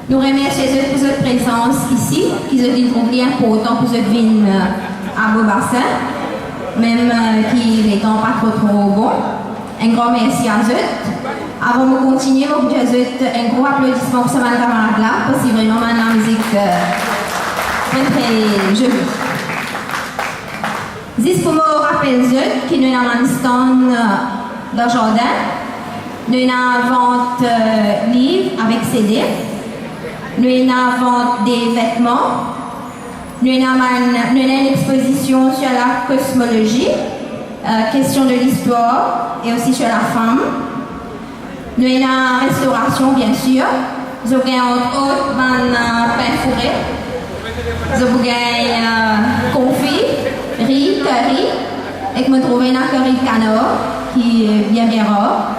Nous remercions pour votre présence ici, qui est trouvé important pour votre venir à Beaubassin, même qui les temps pas trop bon. Un grand merci à vous. Avant de continuer, je vous dis un gros applaudissement pour ce camarade là, parce que vraiment la musique très jolie. Juste pour me rappeler que nous avons un stand dans le jardin, nous avons vente livres avec CD, nous avons des vêtements, nous avons une exposition sur la cosmologie, question de l'histoire et aussi sur la femme. Nous avons une restauration, bien sûr. Nous avons entre autres pain fourré. Nous avons confit, riz, curry. Et nous trouvons un curry de canard qui est bien rare.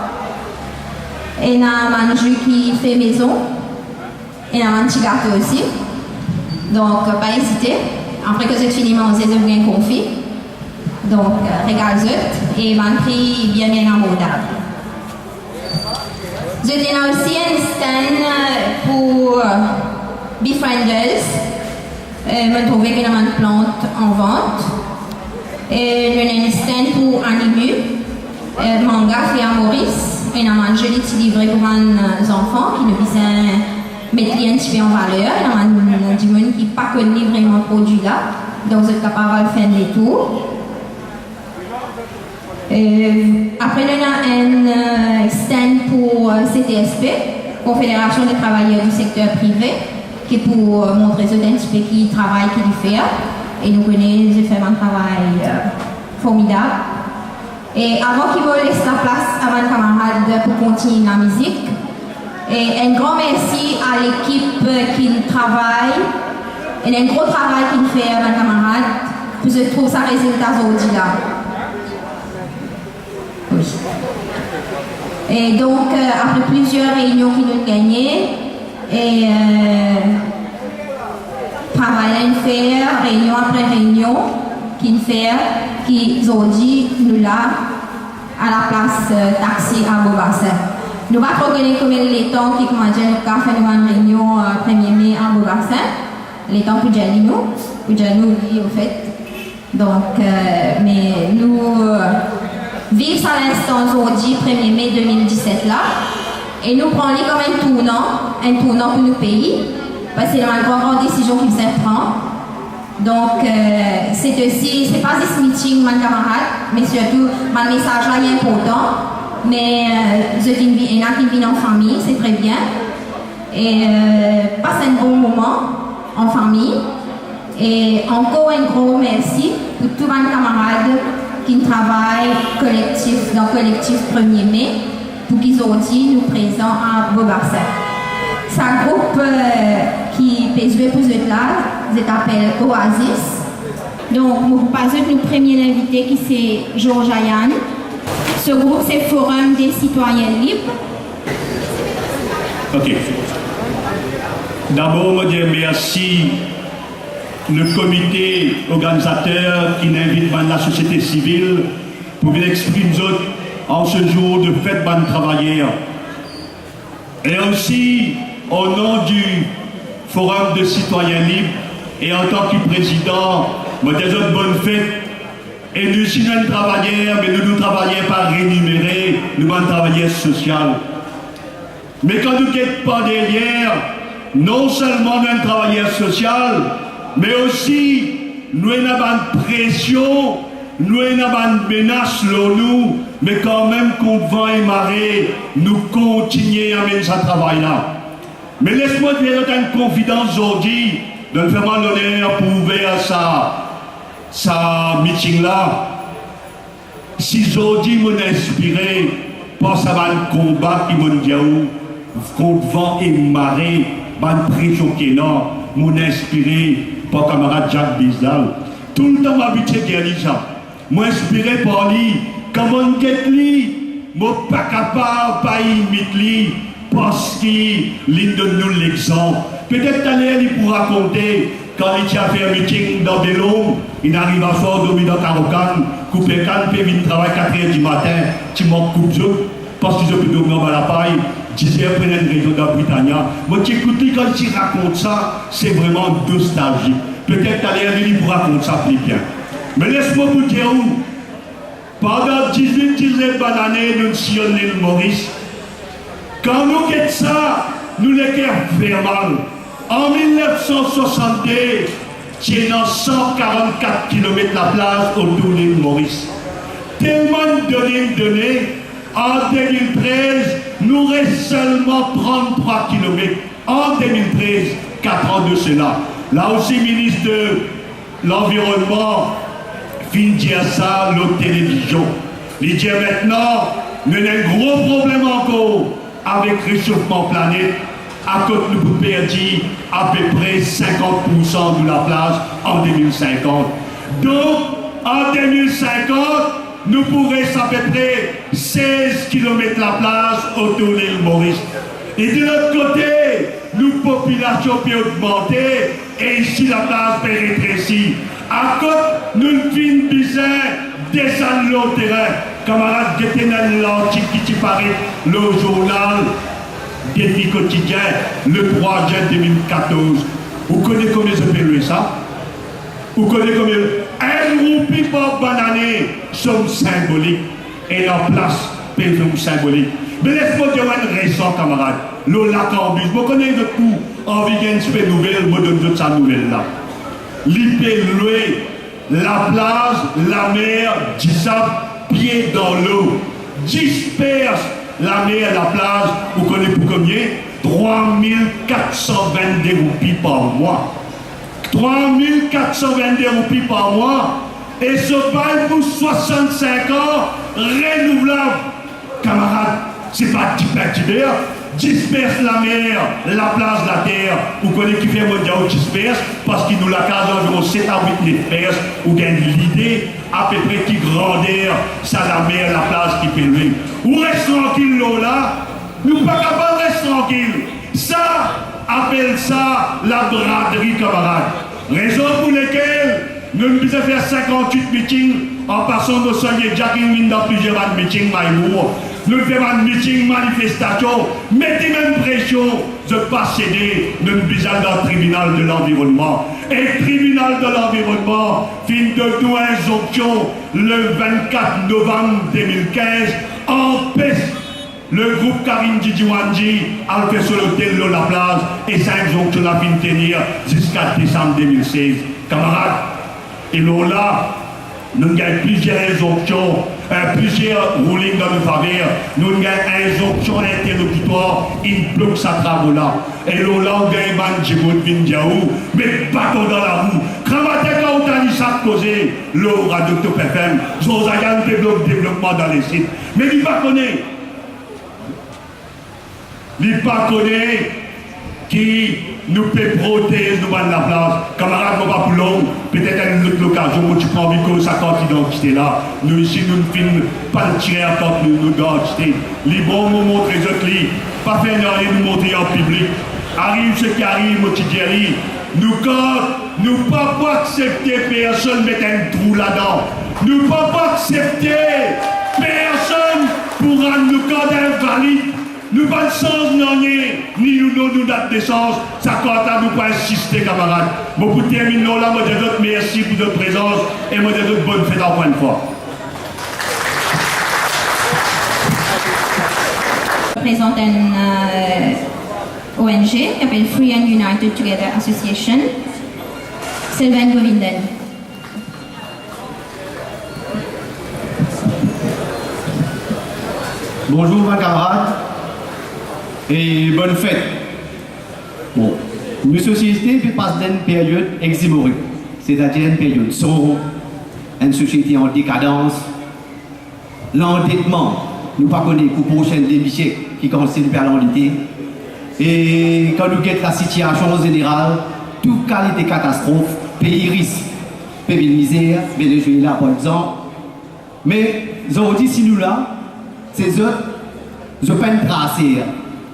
Et nous avons un jus qui fait maison. Et nous avons un petit gâteau aussi. Donc, pas hésiter. Après que vous avez fini de manger, vous avez un confit. Donc, régalez-vous. Et un prix bien abordable. Je donne aussi un stand pour Befrienders. Je trouvais qu'il y a une plante en vente. Et je donne un stand pour Animu, manga fait à Maurice. Il y a un joli petit livret pour les enfants qui nous visent mettre un petit peu en valeur. Il y a du monde qui n'est pas connu vraiment produit là. Donc vous êtes capable de faire des tours. Après, nous avons un stand pour CTSP, Confédération des travailleurs du secteur privé, qui est pour montrer un petit peu qui travaille, qui fait. Et nous connaissons, fait un travail formidable. Et avant qu'il me laisse la place à mes camarades pour continuer la musique, et un grand merci à l'équipe qui travaille, et un gros travail qu'il fait à mes camarades, pour que je trouve ça résultat aujourd'hui là. Oui. Et donc, après plusieurs réunions qui nous ont gagnées, et travail à faire, réunion après réunion, qui nous fait, qui aujourd'hui nous là, à la place taxi à Beaubassin. Nous ne pouvons pas reconnaître combien les temps qui commencent à faire une réunion 1er mai à Beaubassin. Les temps pour Janino, oui, au fait. Donc, mais nous. Vivre à l'instant aujourd'hui, 1er mai 2017 là, et nous prenons comme un tournant pour nos pays, parce que c'est une grande décision qu'il faut prendre. Donc, c'est aussi, c'est pas ce meeting, mon camarade, mais surtout, mon message là est important. Mais il y en a qui viennent en famille, c'est très bien. Et passe un bon moment en famille. Et encore un gros merci pour tous mes camarades qui travaillent dans le collectif 1er mai pour qu'ils soient nous présents à Beaubassin. C'est un groupe qui peut jouer pour eux là, ils s'appelle Oasis. Donc, nous passons notre premier invité qui c'est Georges Ayan. Ce groupe c'est Forum des citoyens libres. Ok. D'abord, je dis merci le comité organisateur qui invite la société civile pour venir exprimer en ce jour de fête de travailleurs. Et aussi, au nom du Forum de citoyens libres et en tant que président, je des autres bonnes fêtes. Et nous, si nous travailleurs, mais nous ne travaillons pas rémunérés, nous sommes travailleurs sociaux. Mais quand nous n'êtes pas derrière, non seulement nous sommes travailleurs sociaux, mais aussi, nous avons une pression, nous avons une menace sur nous, mais quand même, contre vent et marée, nous continuons à mener ce travail-là. Mais laisse-moi te faire une confidence aujourd'hui, de me faire l'honneur pour ouvrir sa meeting-là. Si aujourd'hui, je suis inspiré, pense à un combat qui m'a dit contre vent et marée, une pression qui est là, je suis inspiré par camarade Jacques Bizdal. Tout le temps, je suis habitué à ça. Je suis inspiré par lui. Comment je lui, je ne suis pas capable de pas imiter lui parce qu'il donne nous l'exemple. Peut-être tout à l'heure, il pourra raconter quand il a fait un meeting dans Delon, il arrive à soir, dormir dans Carocan, couper canne, puis il travaille 4h du matin, tu manques coupe parce qu'ils ont pu dormir dans la paille. disait prenait une région de Britannia. Moi, tu écoutes quand il raconte ça, c'est vraiment nostalgique. Peut-être qu'à l'air, pour raconter ça plus bien. Mais laisse-moi vous dire où. Pendant 18 années, nous sillonnons l'île Maurice. Quand nous quittons ça, nous les cœurs fait mal. En 1962, c'est dans 144 km la plage autour de l'île Maurice. Tellement de données, en 2013, nous reste seulement 33 km. En 2013, 4 ans de cela. Là aussi, ministre de l'Environnement, fin dire ça, la télévision. Il dit maintenant, nous avons un gros problème encore avec le réchauffement planète, à cause de nous perdre à peu près 50% de la plage en 2050. Donc, en 2050, nous pourrons à peu près 16 km la plage autour de l'île Maurice. Et de l'autre côté, nous, population peut augmenter et ici la plage peut rétrécir. À côté, nous finissons bizarre descendre le terrain. Camarades, j'étais dans l'article qui paraît le journal Défi quotidien, le 3 juin 2014. Vous connaissez combien je paye ça? Vous connaissez combien? Un roupie par banane somme symbolique et la place paye symbolique. Mais laisse-moi dire une raison, camarades. Le lac en bus, vous connaissez de tout. En vegan, je fais nouvelle, je donne de sa nouvelle là. L'IP loué, la plage, la mer, 10 pieds dans l'eau. Disperse la mer, la plage, vous connaissez pour combien? 3422 roupies par mois. 3422 roupies par mois. Et ce bail pour 65 ans, renouvelable. Camarades, c'est pas petit d'air. Disperse la mer, la plage, la terre. Vous connaissez qui fait mondial disperse parce qu'il nous la case environ 7 à 8 mètres perses. Vous gagnez l'idée à peu près qui grandeur, ça la mer, la plage qui fait lui. Vous restez tranquille là, nous pas capables de rester tranquille. Ça, appelle ça la braderie, camarades. Raison pour laquelle nous devons faire 58 meetings en passant de soigner Jacqueline dans plusieurs meetings, Maïmour. Nous faisons un meeting, manifestation, mettez même pression de ne pas céder, nous visons dans le tribunal de l'environnement. Et le tribunal de l'environnement fin de nous injonction le 24 novembre 2015 empêche le groupe Karine Djidiwandji à faire sur l'hôtel de la plage et ça injonction la fin de tenir jusqu'à décembre 2016. Camarades, et là, nous avons plusieurs injonctions, plusieurs rulings dans nos faveurs. Nous avons une injonction interlocutoire, il bloque sa travaux là. Et là, on a un ban de Vindiaou, mais pas dans la roue. Cravater quand on a dit ça causé, l'eau à Dr. PFM, nous avons un développement dans les sites. Mais il ne pas connaît. Il ne pas connaît qui nous peut protéger nous dans la place. Camarades, on va pour long, peut-être à une autre occasion, où tu prends que sa carte d'identité là. Nous ici, nous ne filmons pas le tirer à carte d'identité. Les bons nous montrer les autres, pas faire rien nous montrer en public. Arrive ce qui arrive, moi tu dis, nous quand nous ne pouvons pas accepter personne mettre un trou là-dedans. Nous ne pouvons pas accepter personne pour rendre nous quand invalide. Nous pas de sens ni nous date de sens. Ça compte à nous pas insister, camarades. Bon, pour terminer là, moi je vous merci pour votre présence et moi je vous bonne fête encore une fois. Je présente une ONG qui s'appelle Free and United Together Association. Sylvain Govinden. Bonjour mes camarades et bonne fête. Bon, une société qui passe d'une période eximorée, c'est-à-dire une période sombre, une société en décadence, l'endettement, nous ne connaissons pas pour prochaine démission qui continue vers l'endetté. Et quand nous guettons la situation générale, toute qualité de catastrophe, pays risque, pays misère, Venezuela par exemple. Mais aujourd'hui, si nous là, c'est eux, je peux tracer,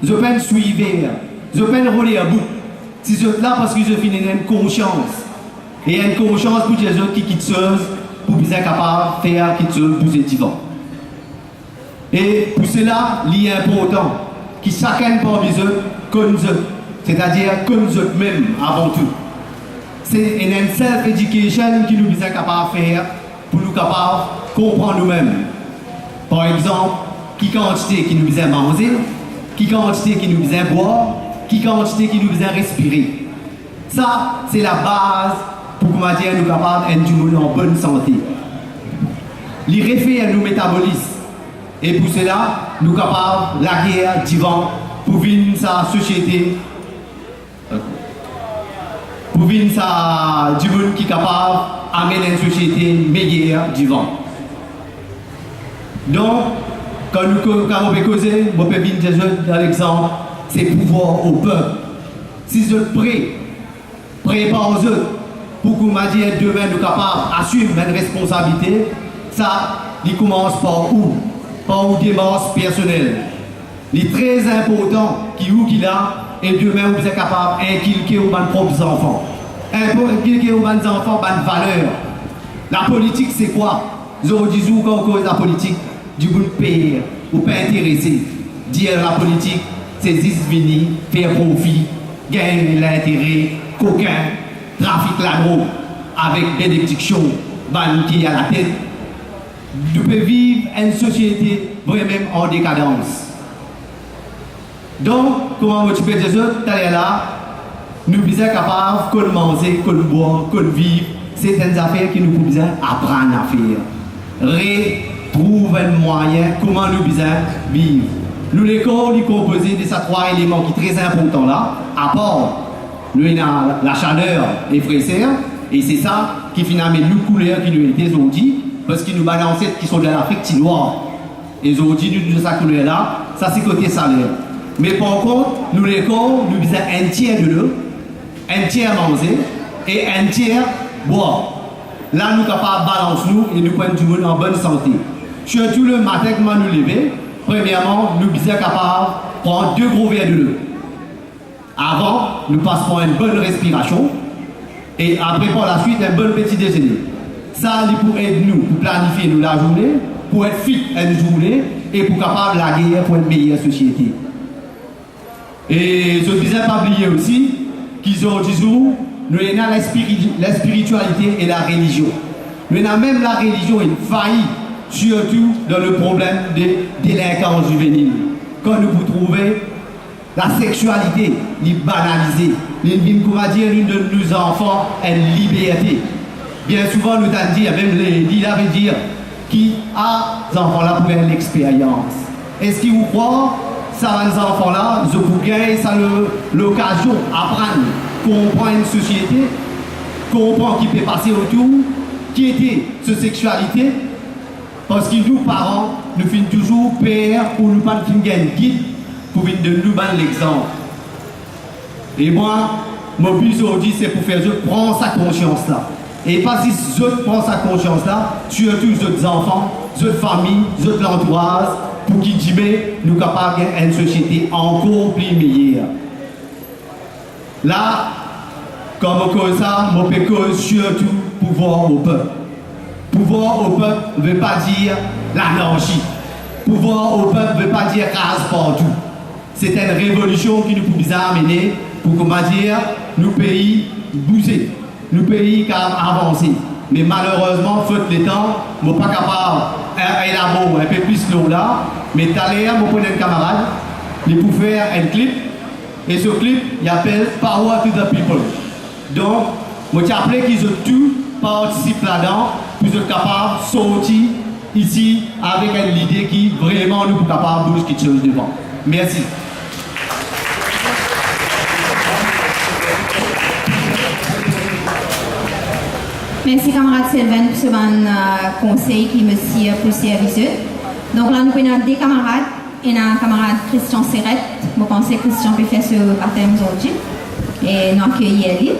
je peux suivre, je peux rouler à bout. Si je là parce que je finis une conscience. Et une conscience pour les autres qui quittent seuls, pour bien capable de faire quitter seuls pour les divans. Et pour cela, il est important qui chacun parmi eux comme eux, c'est-à-dire comme eux même avant tout. C'est une self-education qui nous est capable de faire pour nous capables de comprendre nous-mêmes. Par exemple, qui quantité qui nous est manger, qui quantité qui nous est boire, qui quantité qui nous est respirer. Ça, c'est la base pour que nous soyons capables d'être en bonne santé. Les réfère à nos métabolismes. Et pour cela, nous sommes capables de la guerre divan pour vivre sa société. Pour vivre sa du monde qui est capable d'amener une société meilleure divan. Donc, quand nous avons causé, je peux venir dans l'exemple, c'est pouvoir au peuple. Si vous êtes prêts par aux autres, pour que nous demain nous sommes capables d'assumer une responsabilité, ça, il commence par où? Par une démarche personnelle. Il est très important qu'il a, et demain vous êtes capable d'inculquer aux propres enfants. Inculquer aux enfants une valeur. La politique, c'est quoi? Vous dites quand on cause la politique, du bon pays, ou pas intéressé. Dire la politique, c'est venir, faire profit, gagner l'intérêt, coquin, trafic la drogue, avec bénédiction, qui à la tête. Nous pouvons vivre une société vraiment en décadence. Donc, comment tu peux dire ça? Là, nous sommes capables de manger, de boire, de vivre. C'est une affaire que nous pouvons apprendre à faire. Retrouver un moyen comment nous pouvons vivre. Nous, l'école est composée de ces trois éléments qui sont très importants là. À part, nous avons la chaleur et la fraîcheur. Et c'est ça qui finalement nous couleurs qui nous étaient aujourd'hui. Parce qu'ils nous balancent qui sont de l'Afrique qui noire. Et aujourd'hui, nous de sa couleur là, ça c'est côté salaire. Mais par contre, nous les corps, nous faisons un tiers de l'eau, un tiers manger et un tiers boire. Là, nous sommes capables de balancer nous et nous prenons du monde en bonne santé. Surtout le matin, quand nous levons, premièrement, nous sommes capables de prendre 2 gros verres de l'eau. Avant, nous passons une bonne respiration et après, par la suite, un bon petit déjeuner. Ça, c'est pour aider nous, pour planifier nous la journée, pour être fit une journée et pour capable la guerre pour une meilleure société. Et je ne disais pas oublier aussi qu'ils ont toujours, nous avons la spiritualité et la religion. Nous avons même la religion une failli, surtout dans le problème des délinquants juvéniles. Quand nous pouvons trouver la sexualité, les banaliser, comment dire, l'une de nos enfants une liberté. Bien souvent, nous avons dit, même les avait dire, qui a ces enfants-là pour faire l'expérience. Est-ce qu'ils vous croient, ça, les enfants-là, ils ont gagné l'occasion d'apprendre, comprendre une société, comprendre qui peut passer autour, qui était cette sexualité, parce que nous, parents, nous finissons toujours père pour nous pas de guide pour venir de nous donner l'exemple. Et moi, mon but aujourd'hui, c'est pour faire prendre sa conscience-là. Et pas si je prends sa conscience-là, surtout les autres enfants, les autres familles, les autres entourages, pour qu'ils disent, nous sommes capables d'avoir une société encore plus meilleure. Là, comme cause ça, je peux surtout pouvoir au peuple. Pouvoir au peuple ne veut pas dire l'anarchie. Pouvoir au peuple ne veut pas dire rase partout. C'est une révolution qui nous pouvons amener pour, comment dire, nos pays bouger. Nos pays qui avancé. Mais malheureusement, faute les temps, je ne suis pas capable d'élaborer un peu plus long là. Mais tout à l'heure, je prends un camarade, il pour faire un clip. Et ce clip, il appelle Power to the People. Donc, je t'ai appelé qu'ils ont tout participé là-dedans pour être capable de sortir ici avec une idée qui vraiment nous est capable de bouger quelque chose devant. Merci. Merci camarade Sylvain pour ce conseil qui me sert pour service. Donc là, nous avons deux camarades. Il y a un camarade Christian Serret. Je pense que Christian peut faire ce baptême aujourd'hui. Et nous accueillons lui.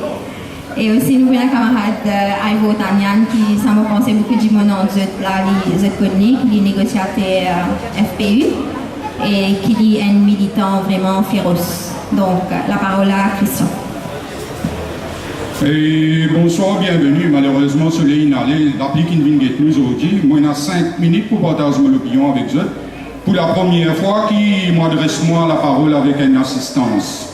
Et aussi, nous avons un camarade Ivo Tanyan qui, ça me pense, beaucoup du monde en là, les connus, qui est négociateur FPU et qui est un militant vraiment féroce. Donc, la parole à Christian. Et bonsoir, bienvenue. Malheureusement, soleil inhalé, l'appli qui vient de nous aujourd'hui. Moi, il y a 5 minutes pour partager mon opinion avec eux. pour la première fois, qui m'adresse moi la parole avec une assistance.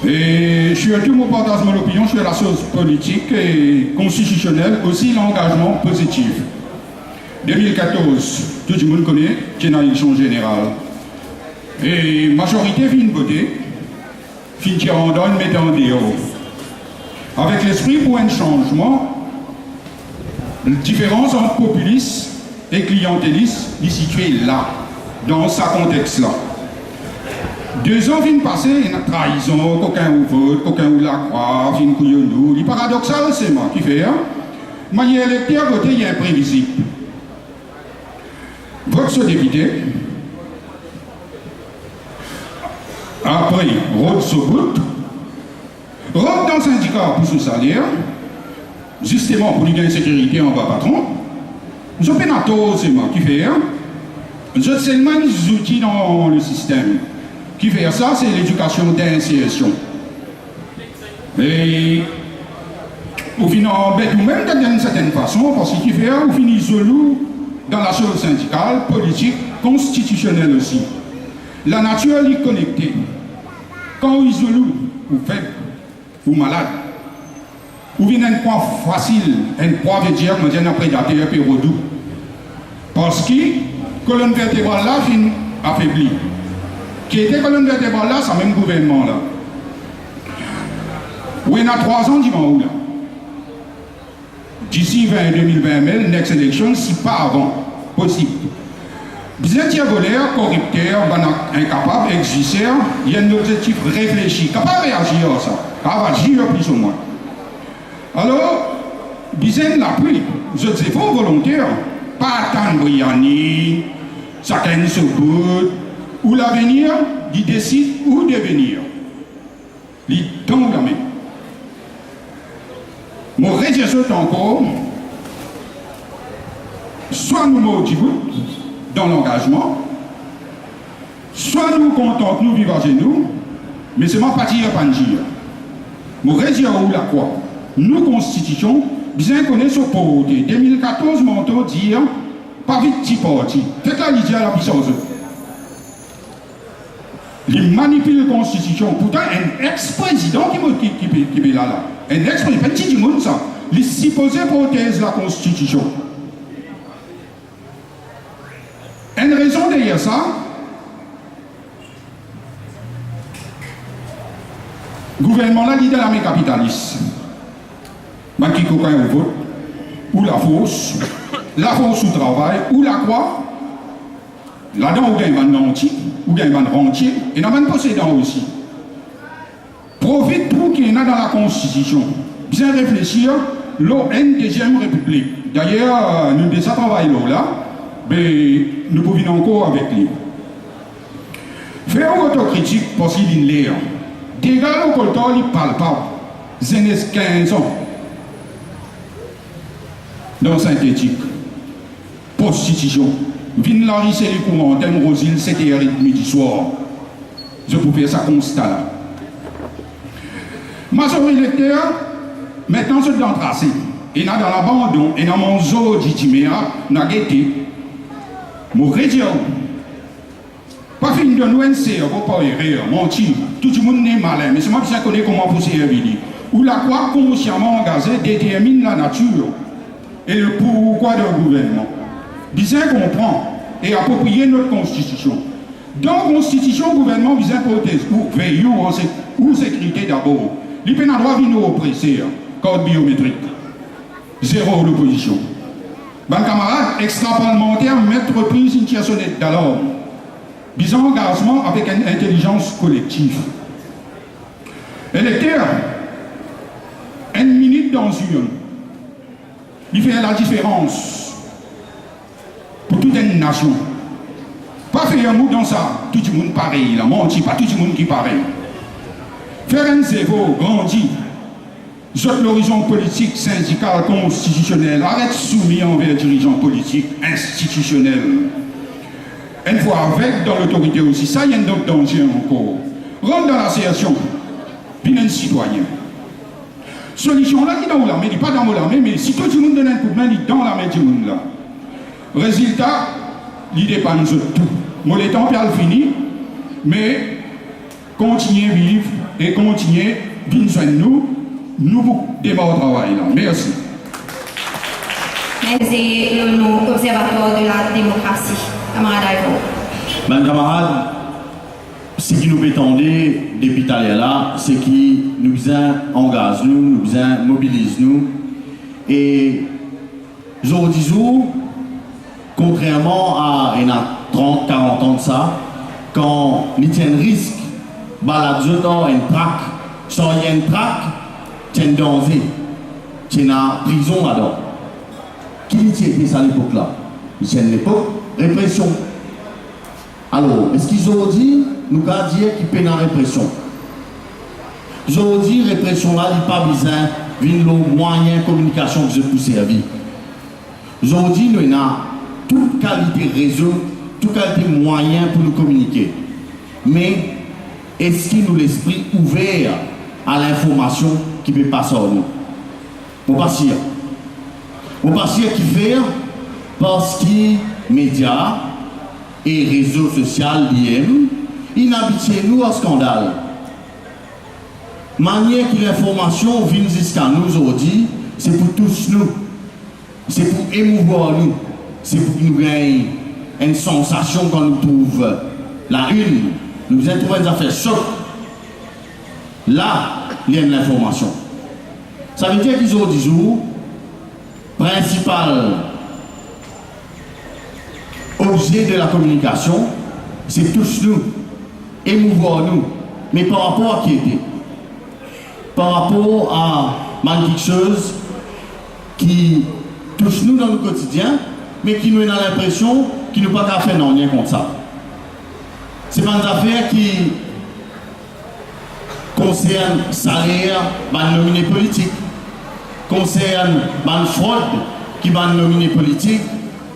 Et surtout, mon partage mon opinion sur la chose politique et constitutionnelle, aussi l'engagement positif. 2014, tout le monde connaît, qui est dans l'élection générale. Et majorité vient voter, fin tirer en donne, mettre en dehors. Avec l'esprit pour un changement, la différence entre populiste et clientéliste est située là, dans ce contexte-là. 2 ans viennent passer, il y a une trahison, quelqu'un ou vote, quelqu'un ou la croix, fin couillonnou. Le paradoxal, c'est moi qui fais. Manière électeur, voter, il y a imprévisible. Vote sur député. Après, vote sur bout. Rentre dans le syndicat pour son salaire, justement pour lui gagner sécurité en bas patron. Je fais c'est moi qui fais. Je seulement les outils dans le système. Qui fait ça, c'est l'éducation d'insertion. Et au final, ou même d'une certaine façon, parce qu'il fait, au final, isolé dans la chose syndicale, politique, constitutionnelle aussi. La nature est connectée. Quand vous isolez, vous faible, ou malade, ou vient un point facile, un point veut dire que vous un prédateur et redout. Parce que la colonne vertébrale là finit affaiblie. Qui était colonne vertébrale là, c'est le même gouvernement là. Où il y a 3 ans, dis-moi où là. D'ici 2020, next election, si pas avant, possible. Bien voleur, corrupteur, incapable, exigeur, il y a un objectif réfléchi, capable de réagir à ça, capable d'agir plus ou moins. Alors, bien l'appui, je dis faux volontaire, pas attendre Briani, chacun se bout, ou l'avenir, il décide où devenir. Il tombe la main. Mon résultat encore, soit nous motivons dans l'engagement, soit nous contents, nous vivons chez nous, mais c'est ma partie à Panjir. Mon résultat où la quoi? Nous, constitution, bien connaître ce pauvreté. 2014, mon tour dire, pas vite petit parti. Faites la l'idée à la puissance. Il manipule la constitution. Pourtant, un ex-président qui est là. Un ex-président, petit du monde ça. Il supposé protéger la constitution. Une raison derrière ça, le gouvernement là, l'idée de l'armée capitaliste. Mais qui coquin au vote, ou la force au travail, ou la croix. Là-dedans, vous gagnez un entier, vous gagnez un rentier, et vous avez un possédant aussi. Profite pour qu'il y en a dans la Constitution. Bien réfléchir, l'ON deuxième République. D'ailleurs, nous déjà travaillons là, mais nous pouvons encore avec lui. Faire une autocritique parce qu'il est l'air. Dégâts au coltant, il parle pas. Zénès 15 ans. Dans synthétique. Prostitution. Vine la risse et les courants, thème Rosine, 7h30 du soir. Je peux faire ça constat là. Majorité électeur, maintenant c'est dans le tracé. Et dans l'abandon, et dans mon zoo d'Itiméa, n'a guetté. Mon rédion. Pas fini de nous NC, vous pas erreur, mentir. Tout le monde n'est malin, mais c'est moi qui sais connaître comment vous servir. Où la croix consciemment engagée détermine la nature et le pourquoi d'un gouvernement. Bien comprendre et approprier notre constitution. Dans la constitution, le gouvernement bien protéger ou veiller ou sécurité d'abord. Les pénals droits viennent oppresser, code biométrique. 0 l'opposition. Ben camarades, extra-parlementaires, mettre prise une sonnette d'alarme. Bien engagement avec une intelligence collective. Électeur, une minute dans une. Il fait la différence. Pour toute une nation. Pas faire un mot dans ça, tout le monde pareil, la menti, pas tout le monde qui pareil. Faire un zéro, grandi, jette l'horizon politique, syndical, constitutionnel, arrête soumis envers dirigeants politiques, institutionnels. Une fois avec, dans l'autorité aussi, ça y a un autre danger encore. Rentre dans l'association, puis un citoyen. Solution là, qui est dans la main, il n'est pas dans la main, mais si tout le monde donne un coup de main, il est dans la main du monde là. Résultat, il dépend de tout. Moi, le temps est fini, mais continuez à vivre et continuez à bien soigner nous. Nous démarrons le travail là. Merci. Merci, le observateur de la démocratie, camarade Ivo. Mes camarades, ce qui nous prétendait depuis tout à l'heure là, c'est qui nous engage nous mobilise nous. Et aujourd'hui, contrairement à il y a 30, 40 ans de ça, quand nous avons un risque, balade dans une traque, sans y a une traque, tu es en danger, tu es en prison là-dedans. Qui était ça à l'époque là? C'est une époque répression. Alors, est-ce qu'ils ont dit, nous avons dit qu'il peut y avoir répression? Ils ont dit répression là, il n'y a pas besoin de moyen de communication que je peux servir. Ils ont dit nous avons toute qualité réseau, toute qualité moyen pour nous communiquer. Mais est-ce qu'il nous l'esprit ouvert à l'information qui peut passer à nous? On passe hier. On passe hier qui fait parce que les médias et réseaux sociaux l'IM, ils n'habitent nous au scandale. Manière que l'information vient jusqu'à nous aujourd'hui, c'est pour tous nous. C'est pour émouvoir nous. C'est pour que nous gagnions une sensation quand nous trouvons la une. Nous avons trouvé des affaires choc. Là, il y a l'information. Ça veut dire qu'ils ont dit jour, principal objet de la communication, c'est tous nous, émouvoir nous. Mais par rapport à qui était? Par rapport à quelque chose qui touche nous dans le quotidien, mais qui nous a l'impression qu'il nous n'a pas fait non, rien contre ça. Ce n'est pas une affaire qui concerne le salaire de nominé politique, concerne la fraude qui va nominé politique,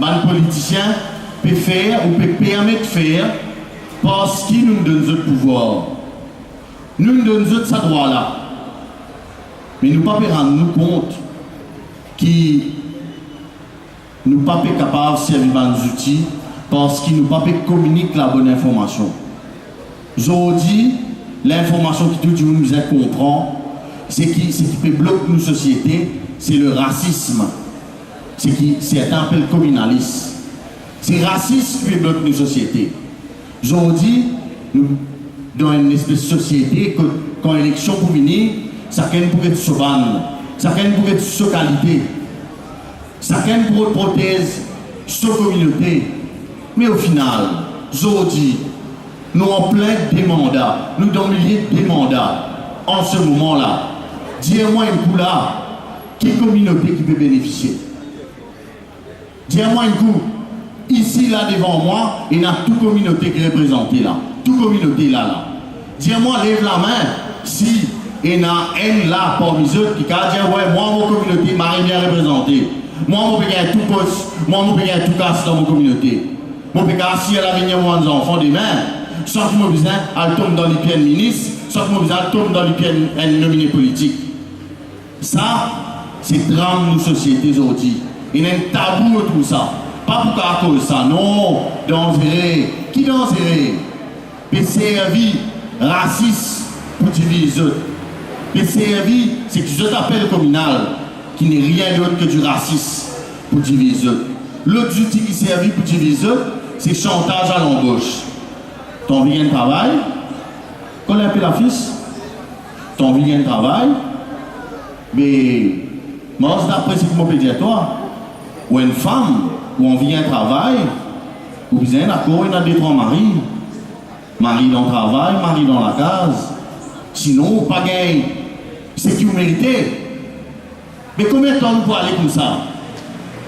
les politiciens peut faire ou peut permettre de faire parce qu'ils nous donnent ce pouvoir. Nous nous donnons ce droit-là. Mais nous ne pouvons pas rendre nous compte que nous ne sommes pas capables de servir nos outils parce qu'ils ne sont pas communiquer la bonne information. Aujourd'hui, l'information qui tout le monde nous comprend, c'est qui peut bloquer nos sociétés, c'est le racisme. C'est qui certains appellent communalisme. C'est le racisme qui peut bloquer nos sociétés. Aujourd'hui, nous, dans une espèce de société, quand l'élection pour venir, chacun pour être sauvage, chacun pour être sous qualité, chacun pour être prothèse, sous communauté. Mais au final, aujourd'hui, nous en plein des mandats, nous dans milliers de mandats en ce moment-là. Dis-moi un coup là, quelle communauté qui peut bénéficier? Dis-moi un coup, ici là devant moi, il y a toute communauté qui est représentée là, toute communauté là. Dis-moi, lève la main si il y a un là parmi eux qui a dit ouais, moi mon communauté m'a bien représentée. Moi je peux gagner tout poste, moi je peux gagner tout casse dans mon communauté. Je peux gagner si elle a venir moi des enfants demain. Sans que je besoin elle tombe dans les pieds de ministre, sans que je besoin elle tombe dans les pieds de nominé politique. Ça, c'est drame de nos sociétés aujourd'hui. Il y a un tabou de tout ça. Pas pour qu'à cause de ça, non, dangereux. Qui dangereux? Mais servi raciste pour diviser. Mais servi, c'est que je t'appelle communal, qui n'est rien d'autre que du racisme pour diviser. L'autre outil qui servi pour diviser, c'est chantage à l'embauche. Ton vie de travail, qu'on appelle la fils, ton vie de travail, mais moi, d'après ce que je peux dire toi, ou une femme, ou on vient travail, ou bien d'accord, il y a des trois maris. Mari dans le travail, mari dans la case. Sinon, pas gain. C'est qui vous méritez. Mais combien de temps nous pouvons aller comme ça?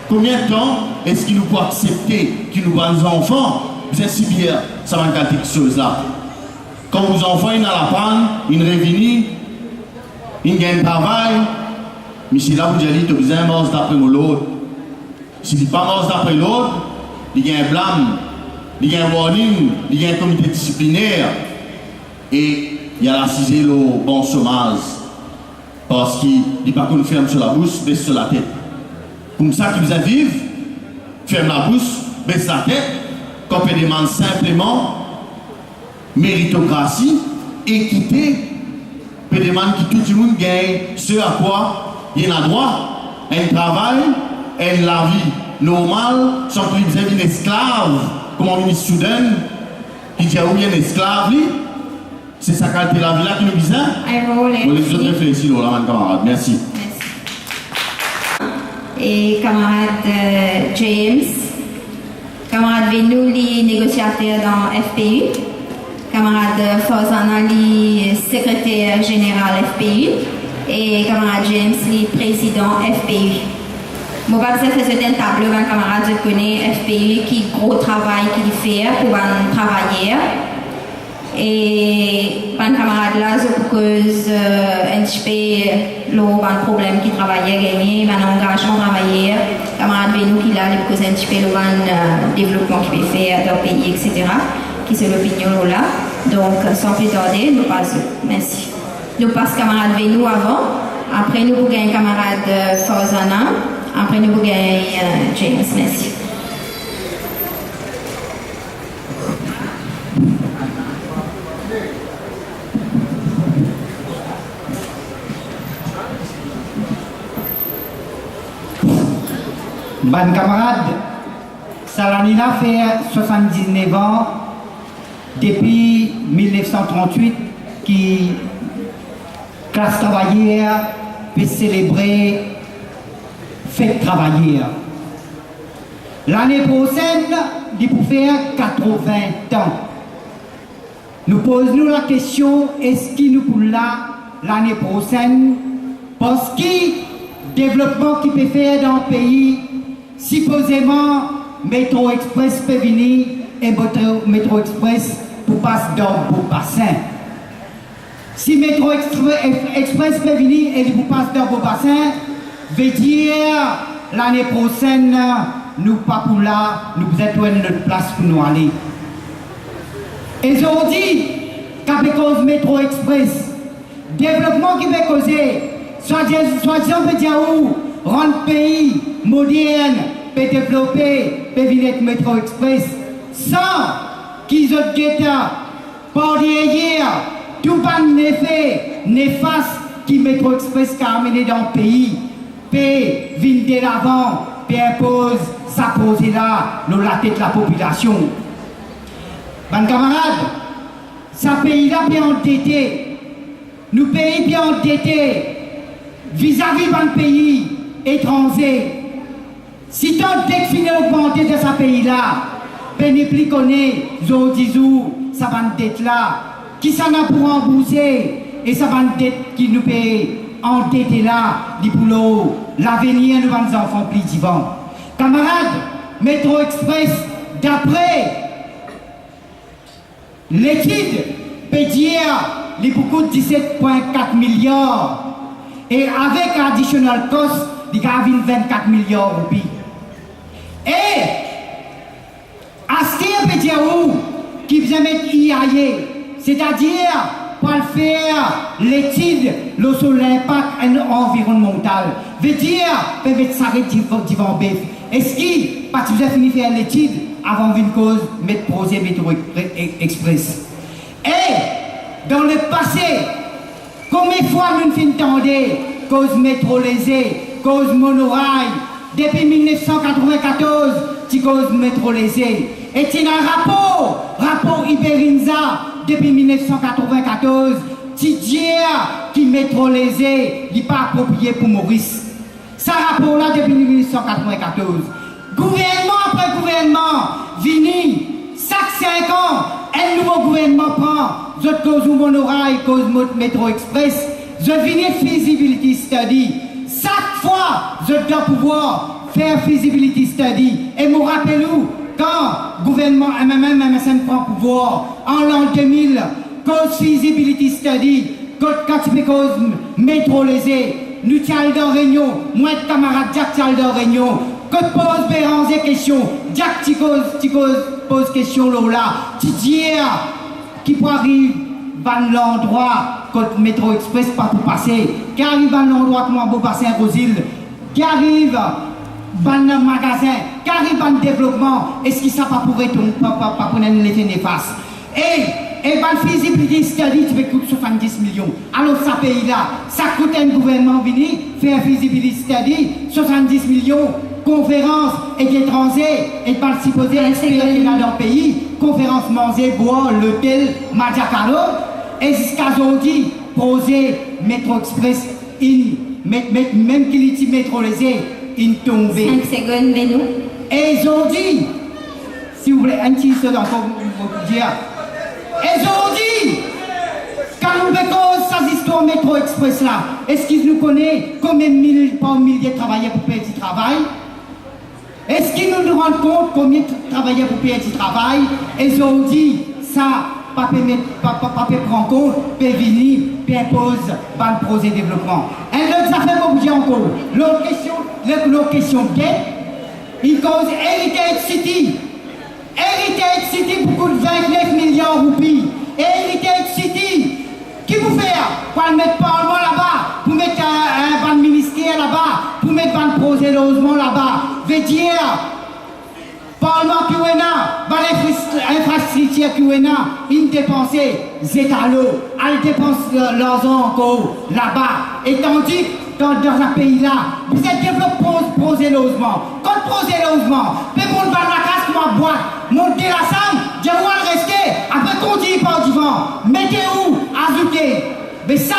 Combien de temps est-ce qu'il nous peut accepter qu'il nous voit nos enfants? Vous êtes si bien, ça va être quelque chose là. Quand vos enfants ils ont la panne, ils reviennent, ils gagnent un travail, mais si là vous dites que vous avez mort d'après l'autre, si vous n'avez pas mort d'après l'autre, il y a un blâme, il y a un warning, il y a un comité disciplinaire et il y a l'assisé le bon chômage parce qu'il n'est pas qu'on ferme sur la bouche, baisse sur la tête. Comme ça qu'ils vous vivent, ferme la bouche, baisse la tête. qu'on peut demander simplement méritocratie, équité, peut demander que tout le monde gagne ce à quoi il a droit, un travail, la vie normale, sans qu'il y ait une esclave, comme on ministre Soudan, qui dit ou bien esclave, c'est sa qualité de la vie là qui nous dit ça. On les autres réfléchissent là, mon camarade. Merci. Et camarade James, camarade Venou, les négociateurs dans FPU, camarade Fozana, les secrétaire général FPU, et camarade James, les président FPU. Je vais faire un tableau, un camarade, je connais FPU, qui gros travail qu'il fait pour un travailleur. Et un camarade là, je cause un petit peu le problème qui travaillait gagné, un engagement travailleur, camarade Venou qui là, il cause un petit peu le développement qu'il peut faire dans le pays, etc. Qui c'est l'opinion là. Donc, sans plus tarder, nous passons. Merci. Nous passons camarade Venou avant, après nous avons un camarade Fozana, après nous avons James. Merci. Ban camarade, Salanina fait 79 ans depuis 1938 qui classe travailleur peut célébrer fête travailleur. L'année prochaine, il peut faire 80 ans. Nous posons la question, est-ce qu'il nous peut là l'année prochaine parce que développement qui peut faire dans le pays, supposément Métro Express peut venir et Métro Express pour passer dans le bassin. Si Métro Express peut venir et pour passer dans le bassin, veut dire l'année prochaine, nous pas pour là, nous êtes notre place pour nous aller. Et aujourd'hui, qu'à cause Métro Express, développement qui peut causer, soit-disant peut dire où, rendre pays moderne, peut développer, peut venir Métro Express, sans qu'ils aient guetta, par derrière, tout pas effet néfaste qui Métro Express a amené dans le pays, peut venir de l'avant, peut impose, ça pose là, la tête de la population. Mes camarades, ce pays-là peut endetté, nous pays bien endettés vis-à-vis d'un pays étranger. Si tant d'exfiner augmenter de ce pays-là, pénipli connaît, zodizou, ça va dette là, qui s'en a pour rembourser, et ça va dette qui nous paye endetté là, dit pour l'avenir de nos enfants plus vivants. Camarades, Métro Express, d'après l'étude, peut dire les beaucoup de 17,4 milliards et avec additional cost, il y a 24 milliards de roupies. Et à ce qui peut dire où qui vient mettre IAE, c'est-à-dire pour faire l'étude sur l'impact environnemental, veut dire peut s'arrêter devant BF. Est-ce qu'il pas tu fini faire l'étude avant une cause mettre projet Métro Express? Et dans le passé, combien de fois nous entendons cause métro lésée, cause monorail, depuis 1994, c'est cause métro lésée. Et il y a un rapport Iberinza, depuis 1994, qui dit qui métro lésée, il n'est pas approprié pour Maurice. Ce rapport-là, depuis 1994, gouvernement après gouvernement, vini, chaque 5 ans, un nouveau gouvernement prend, je cause monorail, cause métro express, je vini feasibility study. Chaque fois, je dois pouvoir faire feasibility study. Et me rappelez-vous, quand le gouvernement MSM prend pouvoir, en l'an 2000, cause feasibility study, cause métro lésé, nous tiens dans réunion, moi et camarade Jack tiens dans réunion, que pose Béranger question, Jack pose question là, tu dis qui peut arriver dans l'endroit que métro express pas pour passer, qui arrive dans l'endroit comme un beau bassin Rosile, qui arrive ban magasin, carré ban développement, est-ce que ça pas pourrait pas pour l'effet néfaste? Et ban feasibility study, tu peux coûter 70 millions. Alors, ça pays là, ça coûte un gouvernement venir faire un feasibility study, 70 millions, conférence et d'étrangers, et pas supposé expérimenter dans le pays, conférence manger, boire, l'hôtel, Madiakalo, et jusqu'à aujourd'hui, poser métro express, même qu'il est métrolésé, une tombée. 5 secondes, mais nous. Et aujourd'hui, si vous voulez, un petit seul encore vous dire, et aujourd'hui, quand nous faisons ces histoires métro express là, est-ce qu'ils nous connaissent combien de milliers de travailleurs pour payer du travail? Est-ce qu'ils nous rendent compte combien de travailleurs pour payer du travail? Et aujourd'hui, ça, pas prendre en compte, peut venir, peut imposer par le projet de développement. Et l'autre affaire, je vous dis encore, l'autre question, il cause Heritage City. Heritage City pour coûte 29 millions de roupies. Heritage City, qui vous fait? Pour mettre le Parlement là-bas, pour mettre un ministère là-bas, pour mettre un projet de logement là-bas. Veut dire, Parlement qui est là, l'infrastructure qui est là, ils dépensent zétalo, ils dépensent l'argent encore là-bas. Et tandis que dans un pays-là, vous êtes développé projet de logement. Quand projet de logement, mais pour le la casse pour ma boîte, montez la salle, je vais rester, après continuer par du vent, mettez où, ajoutez. Mais ça,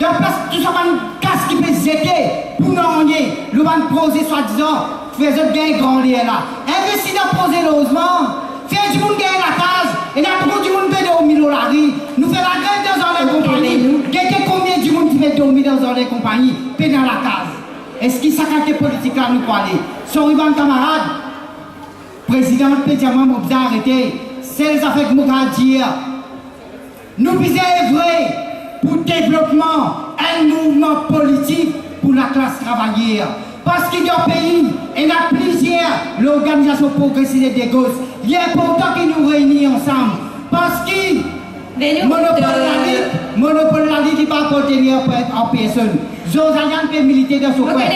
dans la place, tout ça va une casse qui peut se jeter pour nous renier, le projet soi-disant. Faisons bien grand lien là. Investir dans le projet de logement, faire du monde gagner la case, et là, pour du monde peut dormir dans la rue. Nous faisons la grève dans une compagnie. Quelqu'un combien du monde qui peut dormir dans une compagnie, peut dans la case. Est-ce qu'il s'accorde des politiques là, nous parler? Son Ivan camarade, président de Pédiamant, m'a bien arrêté. C'est les affaires que je dire. Nous faisons œuvrer pour le développement, un mouvement politique pour la classe travaillère. Parce qu'il y a un pays, il y a plusieurs l'organisation progressiste des gosses. Il est important qu'ils nous réunissent ensemble. Parce que monopole la vie qui pas appartenir en personne. Zosayan peut militer dans son coin.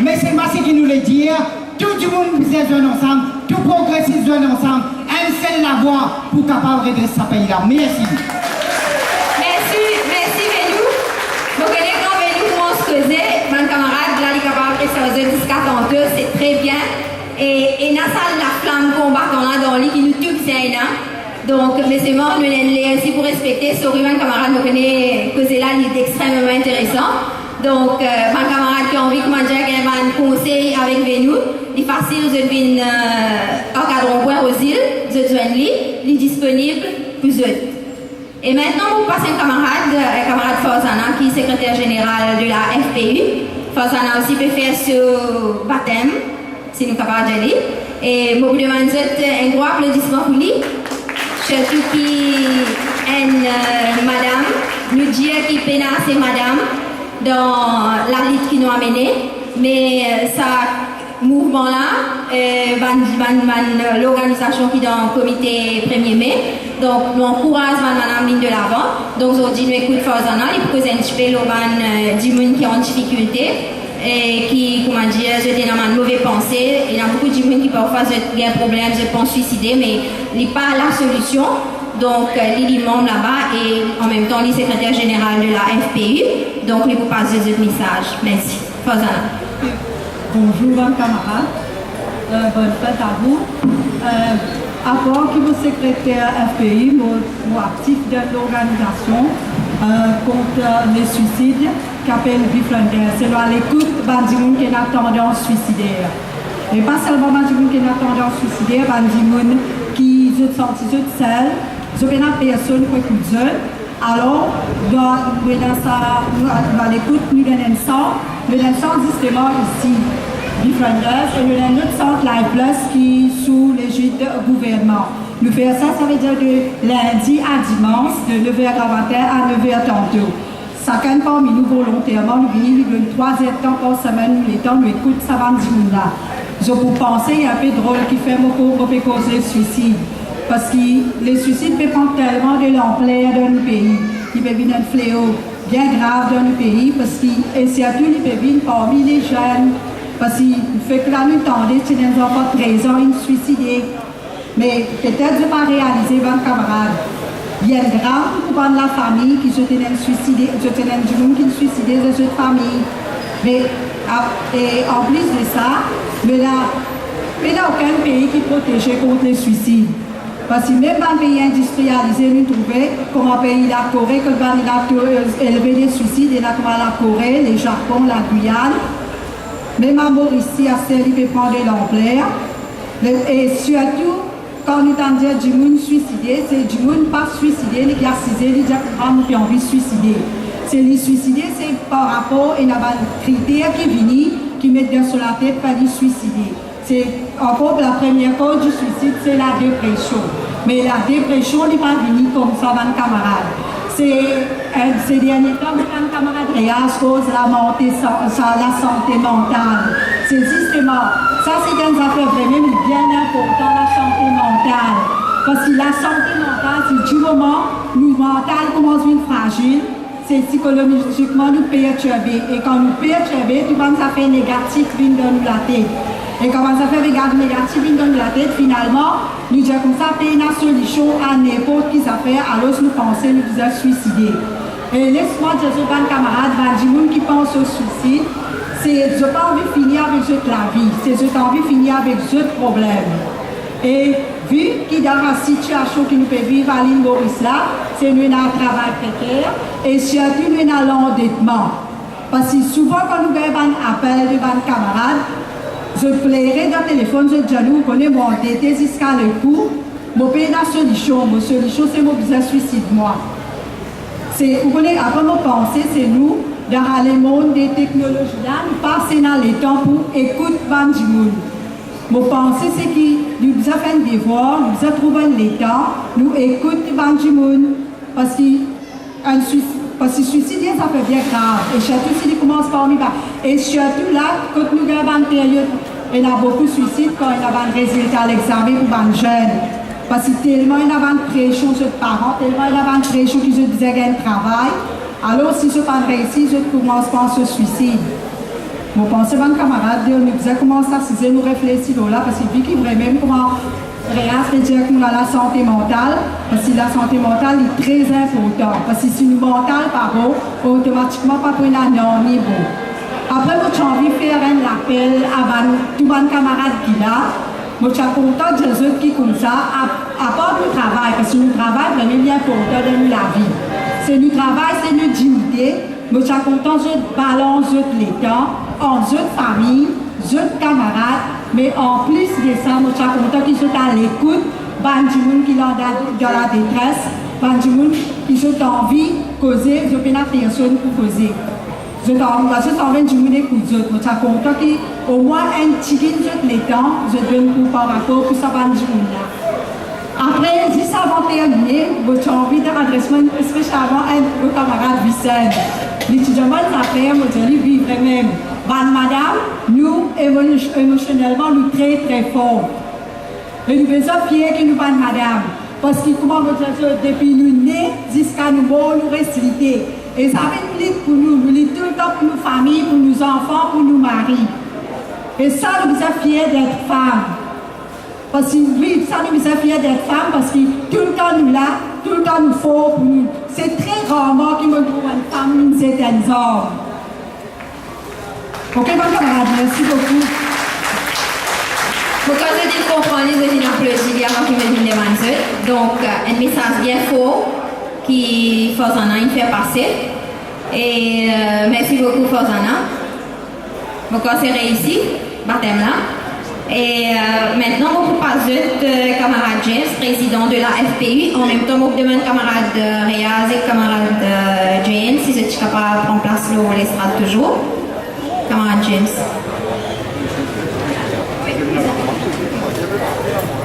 Mais c'est moi qui nous le dit. Tout le monde faisait jouer ensemble, tout progressiste jouer ensemble. Un seul la voix pour capable de redresser ce pays-là. Merci. Merci Vénou. Vous connaissez quand Vénou comment se faisait, mon camarade, là, il est capable de rester aux 10 42, c'est très bien. Et dans la flamme combat qu'on a dans le lit qui nous tue, c'est un. Donc, mais c'est mort, nous l'avons ainsi pour respecter. Sorry, mon camarade, nous connaît que c'est là, il est extrêmement intéressant. Donc, mon camarade qui a envie de manger un conseil avec Vénou, il est facile, vous avez un cadre point aux îles, vous avez il est disponible pour vous. Et maintenant, vous passez un camarade Farzana, qui est secrétaire général de la FPU. Farzana aussi peut faire ce baptême, si nous sommes capables d'aller. Et je vous demande un gros applaudissement pour lui. Surtout qui est madame, nous dire qui peine c'est madame dans la lutte qui nous a mené. Mais ça mouvement-là, l'organisation qui est dans le comité 1er mai. Donc, nous encourageons Madame ligne de l'avant. Donc, aujourd'hui, nous écoutons Farzana, il présente un petit peu du monde qui est en difficulté et qui, comment dire, j'étais dans ma mauvaise pensée. Il y a beaucoup de monde qui parfois ont un problème, je pense suicider, mais il n'est pas la solution. Donc, il est membre là-bas et en même temps, il est secrétaire général de la FPU. Donc, il vous passe ce message. Merci. Farzana. Bonjour, mes camarades. Bonne fête à vous. Avant que vous secrétaire FPI, vous actif de l'organisation contre les suicides qu'appelle Biflander. C'est à l'écoute Bandimoun qui a tendance suicidaire. Et pas seulement Bandimoun qui a tendance suicidaire, Bandimoun qui se sentit seul, je n'ai pas personne pour écouter. Alors, dans l'écoute, nous donnons justement ici. Biflanders et nous avons notre centre Live Plus qui est sous l'égide du gouvernement. Nous faisons ça veut dire de lundi à dimanche, de 9h à 20h à 9h tantôt. Chacun parmi nous volontairement, nous venons une 3 temps par semaine, nous les temps, nous écoutons ça va nous là. Je vous pensez, il y a un peu drôle qui fait beaucoup causer le suicide. Parce que les suicides peuvent prendre tellement de l'ampleur dans le pays. Il peut venir un fléau bien grave dans le pays, parce que, et surtout les bébés parmi les jeunes, parce qu'il fait que là, nous tendons, c'est des enfants de 13 ans, ils se suicident. Mais peut-être je ne vais pas réaliser, votre camarade. Bien grave pour la famille qui se tenait suicidé, du monde qui se suicidait de cette famille. Mais et en plus de ça, il n'y a aucun pays qui protège contre les suicides. Parce que même dans les pays industrialisés, nous trouvons, comme un pays la Corée, que il a élevé les suicides, il y a comme la Corée, le Japon, la Guyane. Même à Mauricie, à Serre, il peut prendre l'ampleur. Et surtout, quand nous entendons du monde suicidé, c'est du monde pas suicidé, les garcisés, les diagrammes qui ont envie de suicider. C'est les suicider, c'est par rapport à un critère qui vient, qui met bien sur la tête pour les suicider. C'est encore la première cause du suicide, c'est la dépression. Mais la dépression n'est pas venue comme ça, mon camarade. Ces derniers temps, mon camarade Réas cause la santé mentale. C'est justement, ça c'est une affaire vraiment bien importante, la santé mentale. Parce que la santé mentale, c'est du moment où le mental commence à être fragile, c'est psychologiquement nous perturber. Et quand nous perturber, tout comme ça fait négatif, vient dans la tête. Et quand ça fait négatif, vient dans la tête, finalement, nous disons comme ça, c'est une solution à n'importe qui ça fait, alors nous pensons nous vous suicider. Et laisse-moi dire aux camarades, du monde qui pense au suicide, c'est je n'ai pas envie de finir avec la vie, c'est je n'ai envie de finir avec ce problème. Et vu qu'il y a une situation qui nous peut vivre à l'île Maurice là, c'est nous avons un travail précaire et surtout nous avons l'endettement. Parce que souvent quand nous avons un appel de nos camarades, je plairais dans le téléphone, je dis à nous, vous connaissez mon endetté jusqu'à le coup, mon pays a une solution. Mon solution, c'est mon business suicide, moi. Vous connaissez, après mon pensée, c'est nous, dans le monde des technologies là, nous passons dans les temps pour écouter du monde. Mon pensée, c'est que nous avons fait un devoir, nous avons trouvé les temps, nous écoutons du monde. Parce que suicide, ça fait bien grave. Et surtout s'il commence par nous. Et surtout là, quand nous avons une période, il y a beaucoup de suicides quand il y a un résultat à l'examen pour les jeunes. Parce que tellement il y a une pression sur les parents, tellement il y a une pression qu'ils se disaient qu'il y a un travail. Alors si je ne pas réussi, je commence par ce suicide. Vous pensez, mon camarade, nous avons commencé à se nous réfléchir là, parce que vu qu'il vraiment comment Réas dire que nous avons la santé mentale, parce que la santé mentale est très importante. Parce que si nous mental par haut, automatiquement pas pour un niveau. Après, moi, j'ai envie de faire un appel à tous mes camarades qui là. Moi, je suis content de ceux qui comme ça, à part le travail, parce que le travail est vraiment bien important dans la vie. C'est le travail, c'est notre dignité. Moi, je suis content de balance les temps, en autres familles, autres camarades, mais en plus de ça, moi, je suis content qu'ils soient à l'écoute, du monde qui est dans la détresse, du monde qui sont envie de causer, je n'ai pas personne pour causer. Je suis envie du monde écouter, moi, je suis content qu'au moins un petit peu de les temps, je donne pour par rapport à ça, du monde là. Après, juste avant de terminer, j'ai envie de m'adresser spécialement à un camarade Vicente. L'étudiant d'affaires, je dis oui, vraiment. Madame, nous, émotionnellement, nous très très forts. Et nous sommes fiers que nous, madame. Parce que, comment vous dire, depuis nous nés jusqu'à nous morts, nous restons. Et ça fait nous lutte pour nous tout le temps pour nos familles, pour nos enfants, pour nos maris. Et ça, nous sommes fiers d'être femmes. Parce que oui, ça nous sommes fiers d'être femmes parce que tout le temps nous là, tout le temps nous faut pour nous. C'est très rarement qu'on trouve une femme une certaine hommes. Ok, mon camarade, merci beaucoup. Pour que vous compreniez, je suis un plaisir avant que je vienne demander. Donc, un message bien fort qui Fosana il fait passer. Et merci beaucoup Fosana. Donc, c'est réussi, baptême là. Et maintenant, on vous passe de camarade James, président de la FPU. En même temps, on demande camarade Réaz et camarade James si vous êtes capable de prendre place sur l'estrade toujours. Camarade James.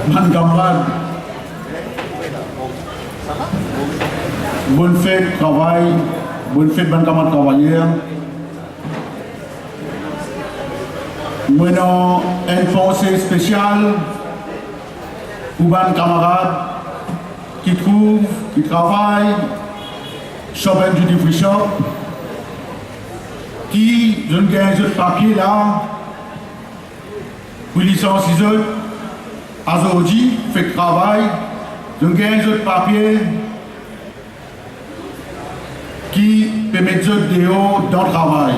Mon camarade, bonne fête, travail, bonne fête, bonne camarade travailleur. Maintenant, une pensée spéciale pour mes camarades qui trouvent, qui travaillent, Shop and Duty Free Shop, qui, je ne gagne ce papier là, pour licencier à Zodi, fait travail, je gagne ce papier qui permet de dehors dans le travail.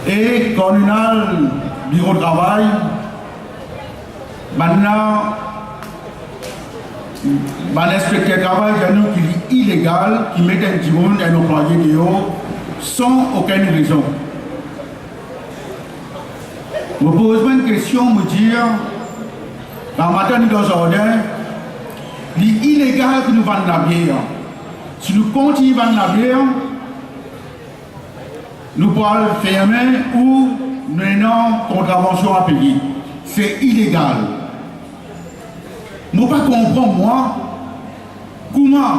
Et quand on a le bureau de travail, maintenant, l'inspecteur de travail qui est illégal, qui met un petit monde, un employé dehors, sans aucune raison. Je me pose une question, me dire, dans matin nous dans jardin, l'illégal que nous vendons la bière. Si nous continuons à vendre la bière, nous pourrons le fermer ou nous avons contravention à payer. C'est illégal. Je ne comprends pas, moi, comment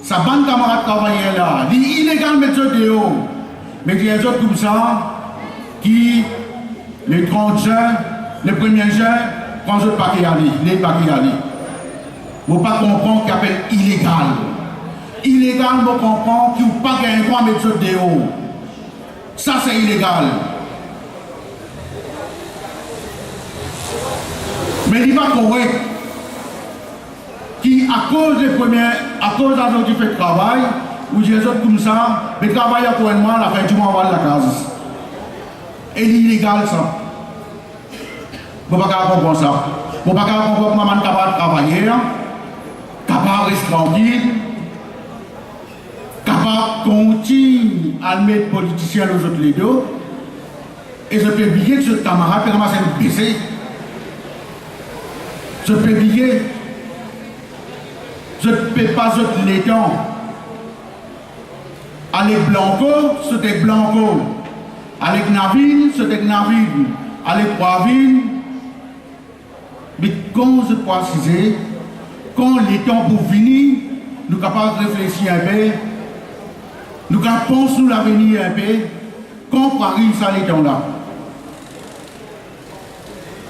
sa bande camarade travaillait là. C'est illégal de mettre ça dehors. Mais il y a des autres comme ça qui, les 30 juin, les 1er juin, prennent ce paquet à aller, les paquets à aller. Je ne comprends pas qu'on appelle illégal. Illégal, je comprends qu'il n'y a pas de droit à mettre ça dehors. Ça, c'est illégal. Mais il n'est pas correct. Qui, à cause des premières, à cause de la qui fait travail, ou des autres comme ça, les travailleurs pour moi, la fin du mois, on va la case. Et l'illégal, ça. Je ne peux pas comprendre ça. Je ne peux pas comprendre comment on est capable de travailler, capable de rester tranquille, capable de continuer à mettre les politiciens aux autres les deux. Et je peux oublier que ce camarade peut commencer à me baisser. Je peux oublier. Je ne peux pas jeter les dents. Avec Blanco, c'était Blanco. Avec Navine, c'était Navine. Avec Poivine. Mais quand je précise, quand les temps pour venir, nous sommes capables de réfléchir un peu, nous sommes penser nous l'avenir un peu, quand on arrive ça les temps là.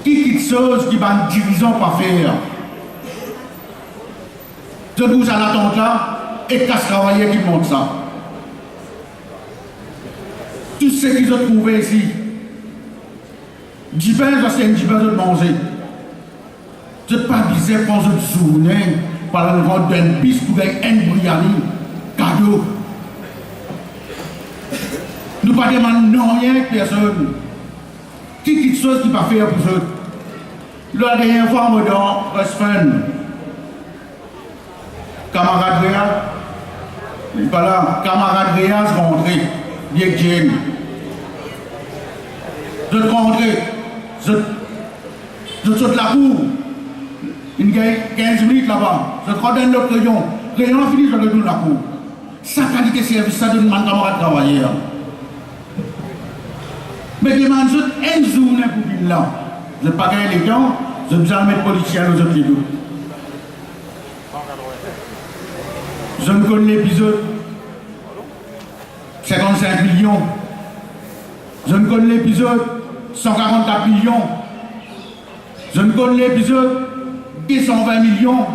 Qui quitte chose qui va une division pas faire. Je bouge à l'attente là et casse travailler qui montre ça. Tout ce qu'ils ont trouvé ici, 10 pains, c'est 10 pains de manger. Je ne pas bizarre quand je journée par le vent d'une piste pour gagner un briani, cadeau. Nous ne demandons rien à personne. Qui quitte chose qui va faire pour eux. La dernière fois, je dans Westfan. Camarade Réal, il n'est pas là. Camarade Réal, je rentré. Bien que j'aime. Je rentré. Je saute la cour. Il y a 15 minutes là-bas. Je prends un autre rayon. Rayon fini, je retourne la cour. Sa qualité de service, ça donne mon camarade travailler. Mais demande une journée pour venir là. Je ne pas gagner les temps, je ne vais pas mettre politicien aux autres vidéos. Je me connais l'épisode 55 millions. Je me connais l'épisode 144 millions. Je me connais l'épisode 220 millions.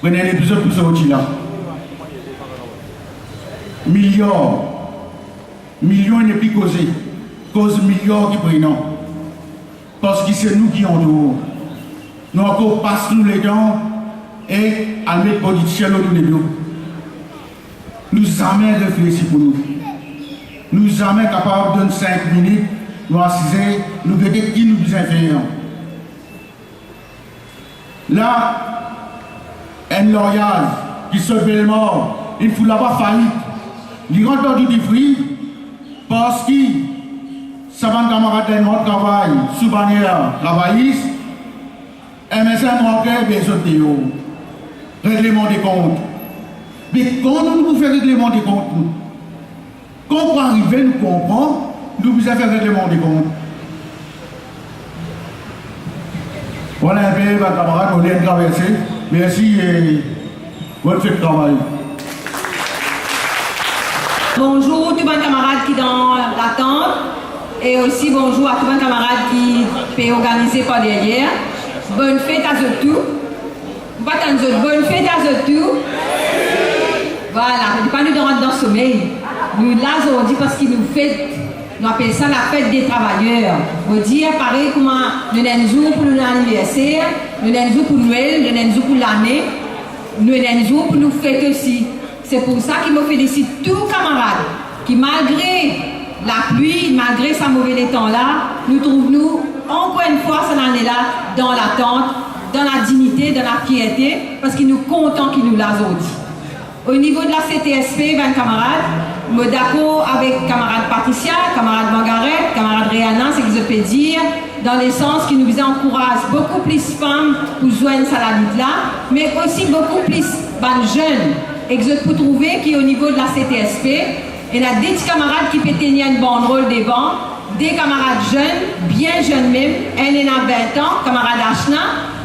Prenez l'épisode pour sortir là. Millions. Millions n'est plus causé. Cause millions qui prennent. Parce que c'est nous qui en dehors. Nous encore passons les temps et à mettre politiciens dans les deux. Nous jamais réfléchi pour nous. Nous jamais capables de donner 5 minutes, nous assiser, nous regarder qui nous besoin faire. Là, un loyal qui se fait mort, il faut l'avoir faillite. Il rentre dans du fruit parce que ça va camarade de notre travail, sous bannière travailliste, et mais ça manque besoin de règlement des comptes. Mais quand nous faisons règlement des comptes, quand on arrive, nous comprenons, nous devons faire règlement des comptes. Voilà un peu, ma camarade, on vient de traverser. Merci et bonne fête de travail. Bonjour tous les camarades qui sont dans l'attente et aussi bonjour à tous les camarades qui peuvent organiser par derrière. Bonne fête à tous. Pas tant de bonne fête à tout. Voilà, on ne pas nous rentrer dans le sommeil. Nous là aujourd'hui parce qu'il nous fait, nous appelons ça la fête des travailleurs. On dit pareil comment nous avons un jour pour l'anniversaire, nous avons un jour pour Noël, nous avons un jour pour l'année, nous avons un jour pour nous fêter aussi. C'est pour ça qu'il me félicite tous les camarades qui malgré la pluie, malgré ce mauvais temps-là, nous trouvons encore une fois cette année-là dans l'attente, dans la dignité, dans la piété, parce qu'il nous content qu'il nous l'a aujourd'hui. Au niveau de la CTSP, 20 camarades, je suis d'accord avec camarade Patricia, camarade Margaret, camarade Rihanna, c'est que je peux dire, dans le sens qui nous encourage beaucoup plus femmes pour joindre la lutte là, mais aussi beaucoup plus jeunes. Et que je peux trouver qu'au niveau de la CTSP, il y a des petits camarades qui peuvent tenir une banderole devant, des camarades jeunes, bien jeunes même, un a 20 ans, camarade Ashna,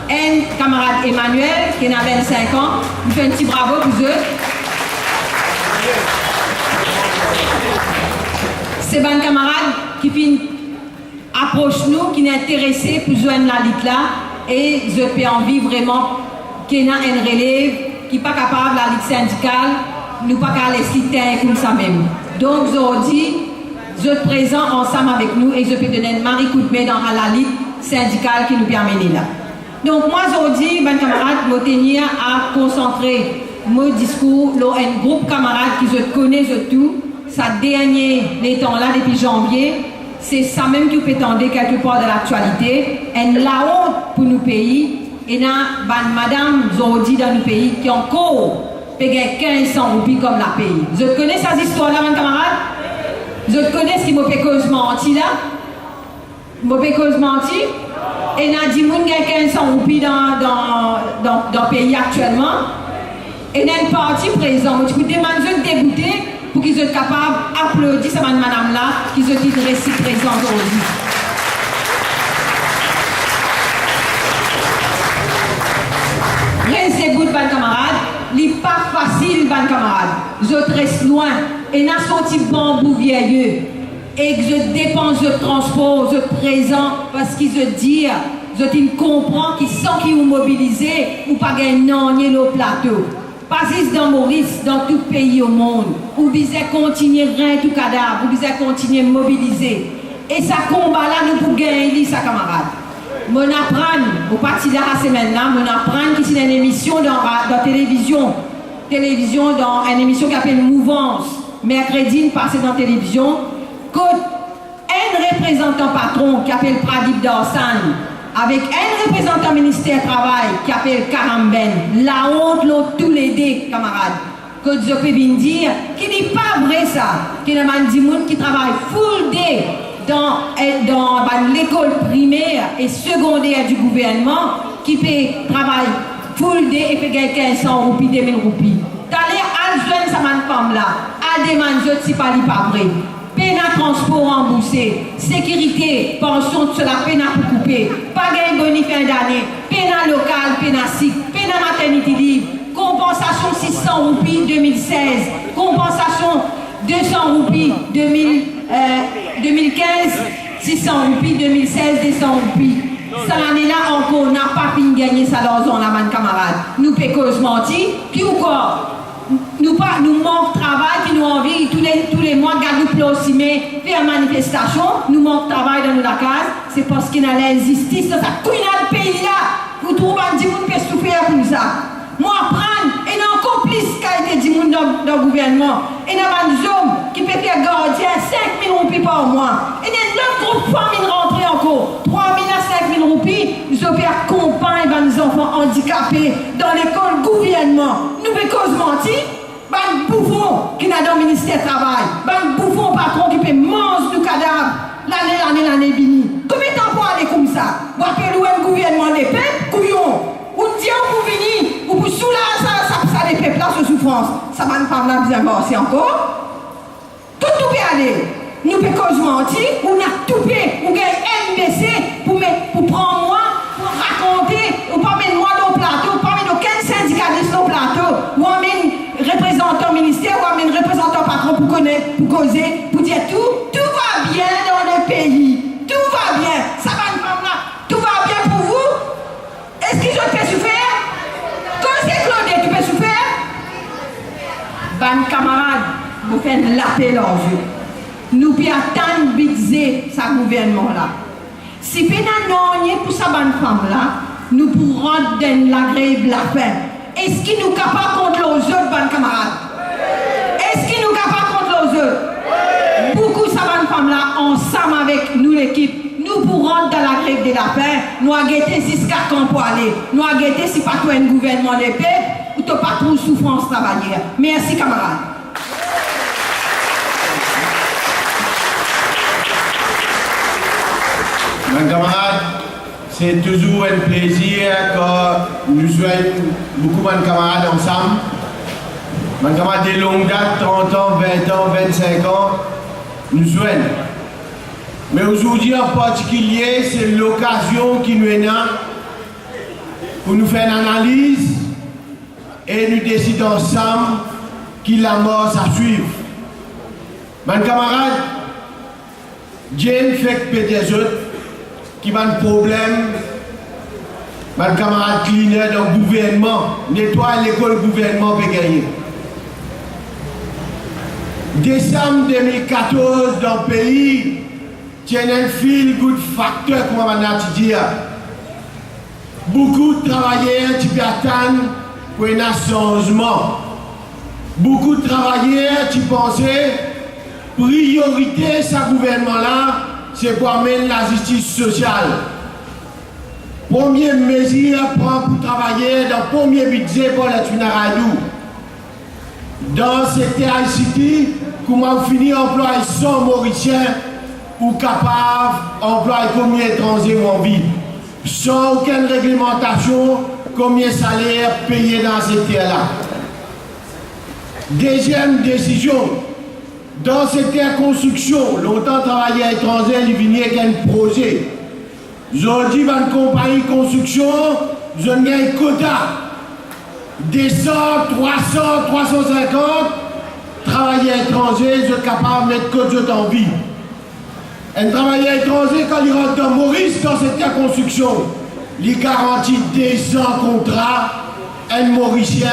un camarade Emmanuel qui a 25 ans, nous fait un petit bravo pour eux. C'est un camarade qui approche nous, qui est intéressé pour joindre la lutte là, et je peux envie vraiment qu'il y a une relève qui n'est pas capable, la lutte syndicale, nous pas qu'à laisser comme ça même. Donc aujourd'hui, je présente ensemble avec nous et je peux donner un mari coup de main dans la lutte syndicale qui nous permet là. Donc moi aujourd'hui, mes camarades, je tenir à concentrer mon discours sur un groupe de camarades qui je connais tout, ça dernier les temps là depuis janvier, c'est ça même qui peut tendre quelque part de l'actualité, et la honte pour nos pays, et là, madame aujourd'hui dans nos pays qui encore payé 1500 roupies comme la pays. Je connais ces histoires là, mes camarades? Je connais ce qui m'a fait cause menti là? M'a fait cause menti? Et n'a dit moun gagne 1500 roupies dans le pays actuellement. Et n'a une partie présente. Tu peux demander de dégoûter pour qu'ils soient capables d'applaudir cette madame là qui se dit récit présent aujourd'hui. Restez good, ban camarade. Il n'est pas facile, ban camarade. Je reste loin et n'a sorti bambou vieilleux. Et que je dépense de transport, je présent parce qu'ils se disent, je comprends qu'ils sont qui ont mobilisé ou pas gagner le plateau. Pas juste dans Maurice, dans tout pays au monde, où ils continuer rien tout cadavre, où ils continuer mobiliser. Et ça combat là, nous pour gagner ça, camarades. Mon apprendre, au parti de la semaine là, mon apprendre qui c'est une émission dans télévision, dans une émission qui s'appelle Mouvance, mercredi, passé dans la télévision. Un représentant patron qui s'appelle Pradip Dorsan, avec un représentant ministère du Travail qui s'appelle Karamben, la honte, l'autre, tous les deux, camarades, que je peux bien dire, qui n'est pas vrai ça, qui est un monde qui travaille full day dans l'école primaire et secondaire du gouvernement, qui peut travailler full day et peut gagner 1500 roupies, 2000 roupies. T'as l'air à joindre sa femme là, à demander si pas vrai. Peine à transport remboursé, sécurité, pension, de cela, peine à couper, pas gain boni fin d'année, peine à local, peine à SIC, peine à maternité libre, compensation 600 roupies 2016, compensation 200 roupies 2015, 600 roupies 2016, 200 roupies. Cette année-là encore, on n'a pas fini de gagner ça dans la main camarade. Nous pécos menti, puis ou quoi? Nous manquons de travail, qui nous envie tous les mois, garder nous plosimer, faire manifestation, nous manquons de travail dans la case, c'est parce qu'il y a l'injustice dans cette couille de pays là. Vous trouvez un petit monde qui peut souffrir comme ça. Moi, prendre, et non complice qualité du monde dans le gouvernement, et dans un homme qui peut faire gardien 5 000 roupies par mois, et dans l'autre groupe famille rentrer encore, 3 000 à 5 000 roupies, nous avons accompagner les enfants handicapés dans l'école gouvernement. Nous pouvons cause mentir, un bouffon qui n'a dans le ministère du Travail, un bouffon patron qui peut manger du cadavre, l'année finie. Combien de temps pour aller comme ça? Vous avez le gouvernement des peuples, couillon. Ou dire pour venir, ou pour soulager ça des peuples là sous souffrance. Ça va nous faire bien avancer encore. Tout peut aller. Nous pouvons cause mentir, on a tout fait, on gagne MBC pour prendre moi, pour raconter, ou pas mettre moi dans le plateau, pas mettre aucun syndicaliste dans le plateau, ou amène représentant ministère, ou amène représentant patron pour connaître, pour causer, pour dire tout va bien dans le pays. Tout va bien. Ça va nous faire là. Tout va bien pour vous. Est-ce que je peux souffrir? ban camarades, vous faites laper leurs yeux. Nous pouvons attendre budget ce gouvernement-là. Si nous n'avons pour sa bonne femme-là, nous pourrons rendre la grève la fin. Est-ce qu'ils nous capables contre les autres, bonnes camarades? Est-ce qu'ils nous capables contre les autres? Beaucoup de sa bonne femme-là, ensemble avec nous, l'équipe, nous pourrons rendre dans la grève de la faim. Nous avons guetté jusqu'à quand pour aller. Nous avons guetté si pas un gouvernement de paix ou pas trop souffrance travaillée. Merci, camarades. Mes camarades, c'est toujours un plaisir que nous soyons beaucoup de camarades ensemble. Mes camarades de longue date, 30 ans, 20 ans, 25 ans, nous soyons. Mais aujourd'hui en particulier, c'est l'occasion qui nous est là pour nous faire une analyse et nous décider ensemble qui la mort à suivre. Mes camarades, Dieu fait que des autres qui ont un problème, mes camarades cleaner dans le gouvernement, nettoie l'école gouvernement pour gagner. Décembre 2014 dans le pays, tient un feel good factor, comme on a dit. Beaucoup de travailleurs qui attendent pour un changement. Beaucoup de travailleurs qui pensaient priorité de ce gouvernement-là, c'est pour amener la justice sociale. Première mesure pour travailler dans le premier budget pour les funérailles. Dans le secteur ICT, comment finir employer 100 Mauriciens ou capable d'employer combien d'étrangers en vie. Sans aucune réglementation, combien de salaires payés dans ce secteur-là. Deuxième décision. Dans le secteur construction, longtemps travaillé à l'étranger, il venait avec un projet. Aujourd'hui, dans une compagnie de construction, je n'ai un quota. 200, 300, 350, travailler à l'étranger, je suis capable de mettre que je en vie. Un travailleur à l'étranger, quand il rentre dans Maurice, dans cette construction, il garantit 200 contrats, un Mauricien,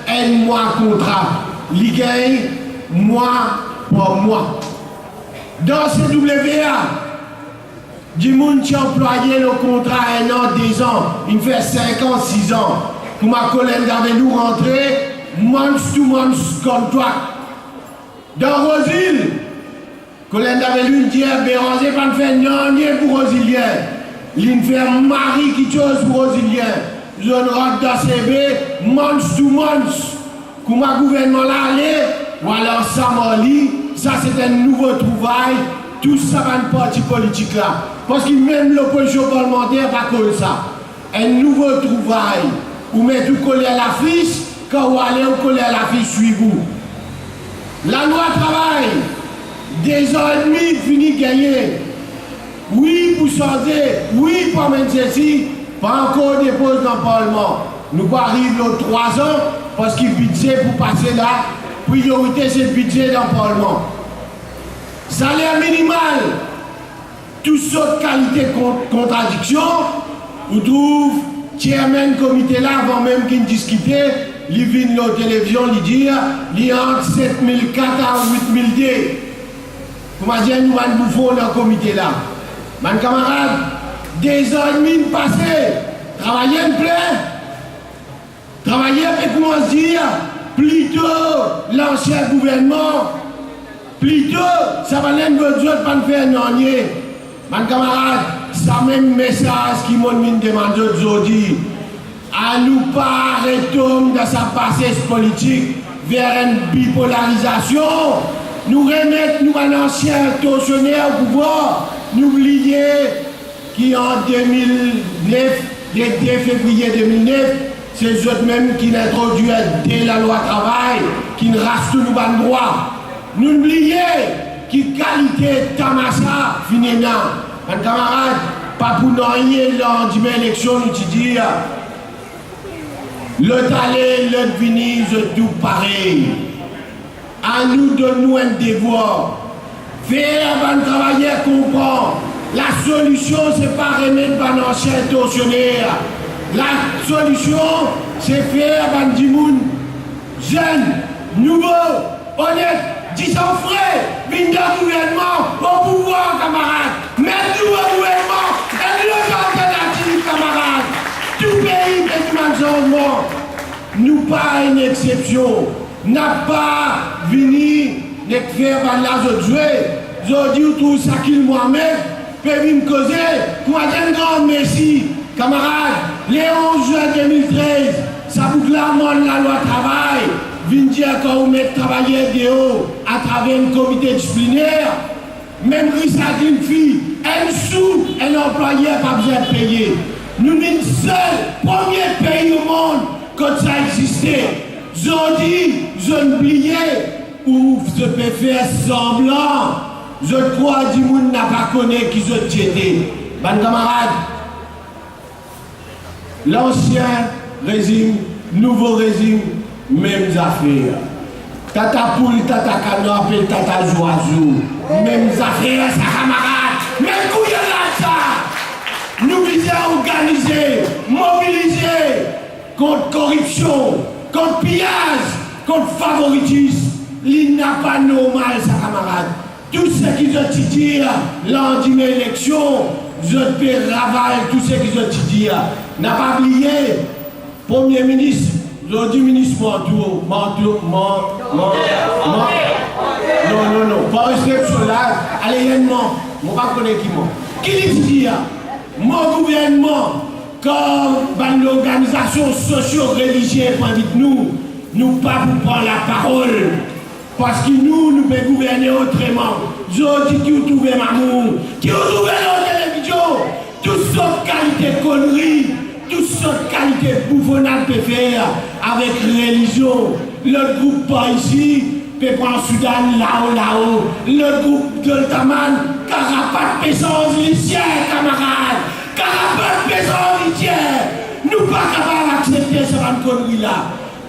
un mois contrat. Il gagne mois pour mois. Dans CWA, du monde qui a employé le contrat 1 an, 2 ans, il fait 5 ans, 6 ans. Pour ma collègue avec nous rentrer, month to month contract. Dans Rosile, collègue avec lui dit, Béranger pas me faire non pour Rosilien. Il me fait mari qui chose pour Rosilien. Je rentre dans CB, month to month. Pour ma gouvernement là aller, ou alors Samali, ça c'est un nouveau trouvaille. Tout ça va une parti politique là. Parce que même l'opposition parlementaire va coller ça. Un nouveau trouvaille. Ou mettez tout coller à l'affiche, quand vous allez vous coller à l'affiche, suivez-vous. La loi travail, 2 ans et demi, fini gagner. Oui pour changer, oui pour mettre ceci, pas encore dépose dans le Parlement. Nous arrivons aux 3 ans, parce que le budget pour passer là, priorité c'est le budget dans le Parlement. Salaire minimal, toutes sortes de qualités de contradiction, vous trouvez chairman comité là, avant même qu'il discute, il vient à la télévision, il dit, il y a entre 7004 à 8002. Comment dire, nous allons bouffer dans le comité là. Mes camarades, 2 ans et demi passés, travailler en plein. Travailler avec, comment dire, plutôt l'ancien gouvernement, plutôt, ça va l'être besoin de pas faire un nier. Mes camarades, ça même message qui m'a demandé aujourd'hui, à nous pas arrêter dans sa passage politique vers une bipolarisation, nous remettre nous un ancien tortionnaire au pouvoir, n'oublier qu'en 2009, le 2 février 2009, c'est eux mêmes qui introduisent dès la loi travail, qui ne rastent nous pas de droit. N'oubliez qui qualité Tamassa finit là. Mes camarades, pas pour nous rien lendemain élection, nous te dire l'autre aller, l'autre venir, tout pareil. À nous donner un devoir. Faire un travailler comprendre. La solution, c'est pas remettre un ancien tortionnaire. La solution, c'est faire un dimoun jeune, nouveau, honnête, disant frais, vigne d'un gouvernement au pouvoir, camarades. Mettez-nous au gouvernement, et le alternative, camarades. Tout pays fait un changement. Nous pas une exception. N'a pas venu de faire la autre jouer. Je dis tout ça qu'il moi-même peut me causer pour un grand merci. Camarades, les 11 juin 2013, ça vous clairement la loi travail. Vient dire quand vous mettez travailler de haut à travers un comité disciplinaire, même si ça une fille, un sou, un employé n'a pas besoin de payer. Nous sommes le seul premier pays au monde quand ça existait. Je dis, je oublié, ou je peux faire semblant. Je crois que le monde n'a pas connu qui je t'étais. Mes camarades, l'ancien régime, nouveau régime, mêmes affaires. Tata poule, tata canard, et tata oiseau. Mêmes affaires, ça camarade. Même couille là, ça. Nous visons organiser, mobiliser contre corruption, contre pillage, contre favoritisme. Il n'a pas normal, ça camarade. Tout ce qui se dit lendemain élection, je peux ravaler tout ce qui se dit. N'a pas oublié, Premier ministre, je dis ministre Mantour, non, pas réception là, allez, je ne pas connaître qui moi. Qui dit, mon gouvernement, comme l'organisation socio-religieuse invite nous pas pour prendre la parole. Parce que nous pouvons gouverner autrement. Je dis qui vous trouvez Mamour, qui vous trouvez la télévision, toutes sortes de qualités de conneries, toutes sortes de qualités de bouffonnades peut faire avec religion. Le groupe pas ici, peut prendre Soudan là-haut. Le groupe de Taman, carapace pesant litière, camarades. Carapace pesant litière. Nous pas capables d'accepter cette connerie-là.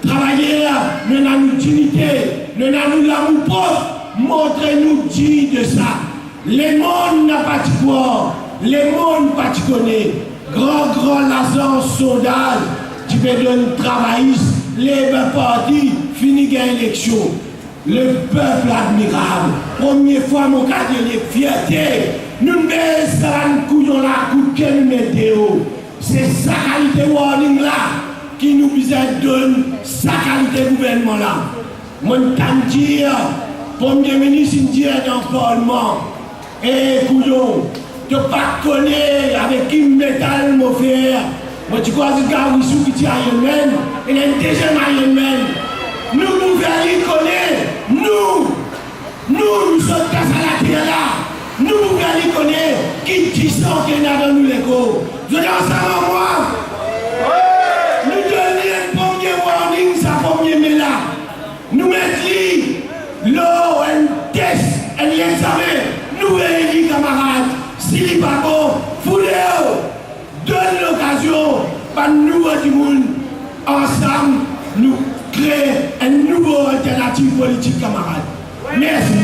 Travailler, nous avons dignité, nous avons l'amour propre, montrez-nous digne de ça. Les mondes n'a pas de quoi, les mondes pas de connaître. Grand Lazare sondage, tu peux donner travail, les partis, fini gagne l'élection. Le peuple admirable, première fois mon cas de fierté, nous ne mettons pas un coup dans la coupe qu'elle météo. C'est sa qualité warning là. Qui nous donne sa qualité de gouvernement là. Moi, je dire, Premier ministre, dit dans le Parlement, et couillon, tu ne pas connaître avec qui métal mon frère. Moi, tu crois que gars qui tient Iron Man, il est un deuxième Iron Man. Nous voulons connaître, nous sommes dans la terre là. Nous voulons connaître qui dit ça qu'il y a dans nous les go. Je dis ensemble moi. Nous donnons un premier warning, ça premier mais là. Nous mettons l'eau, un test, un examen. Nous les camarades, s'il n'est pas bon, foulez-le. Donne l'occasion, par nous du monde, ensemble, nous créer une nouvelle alternative politique, camarades. Merci.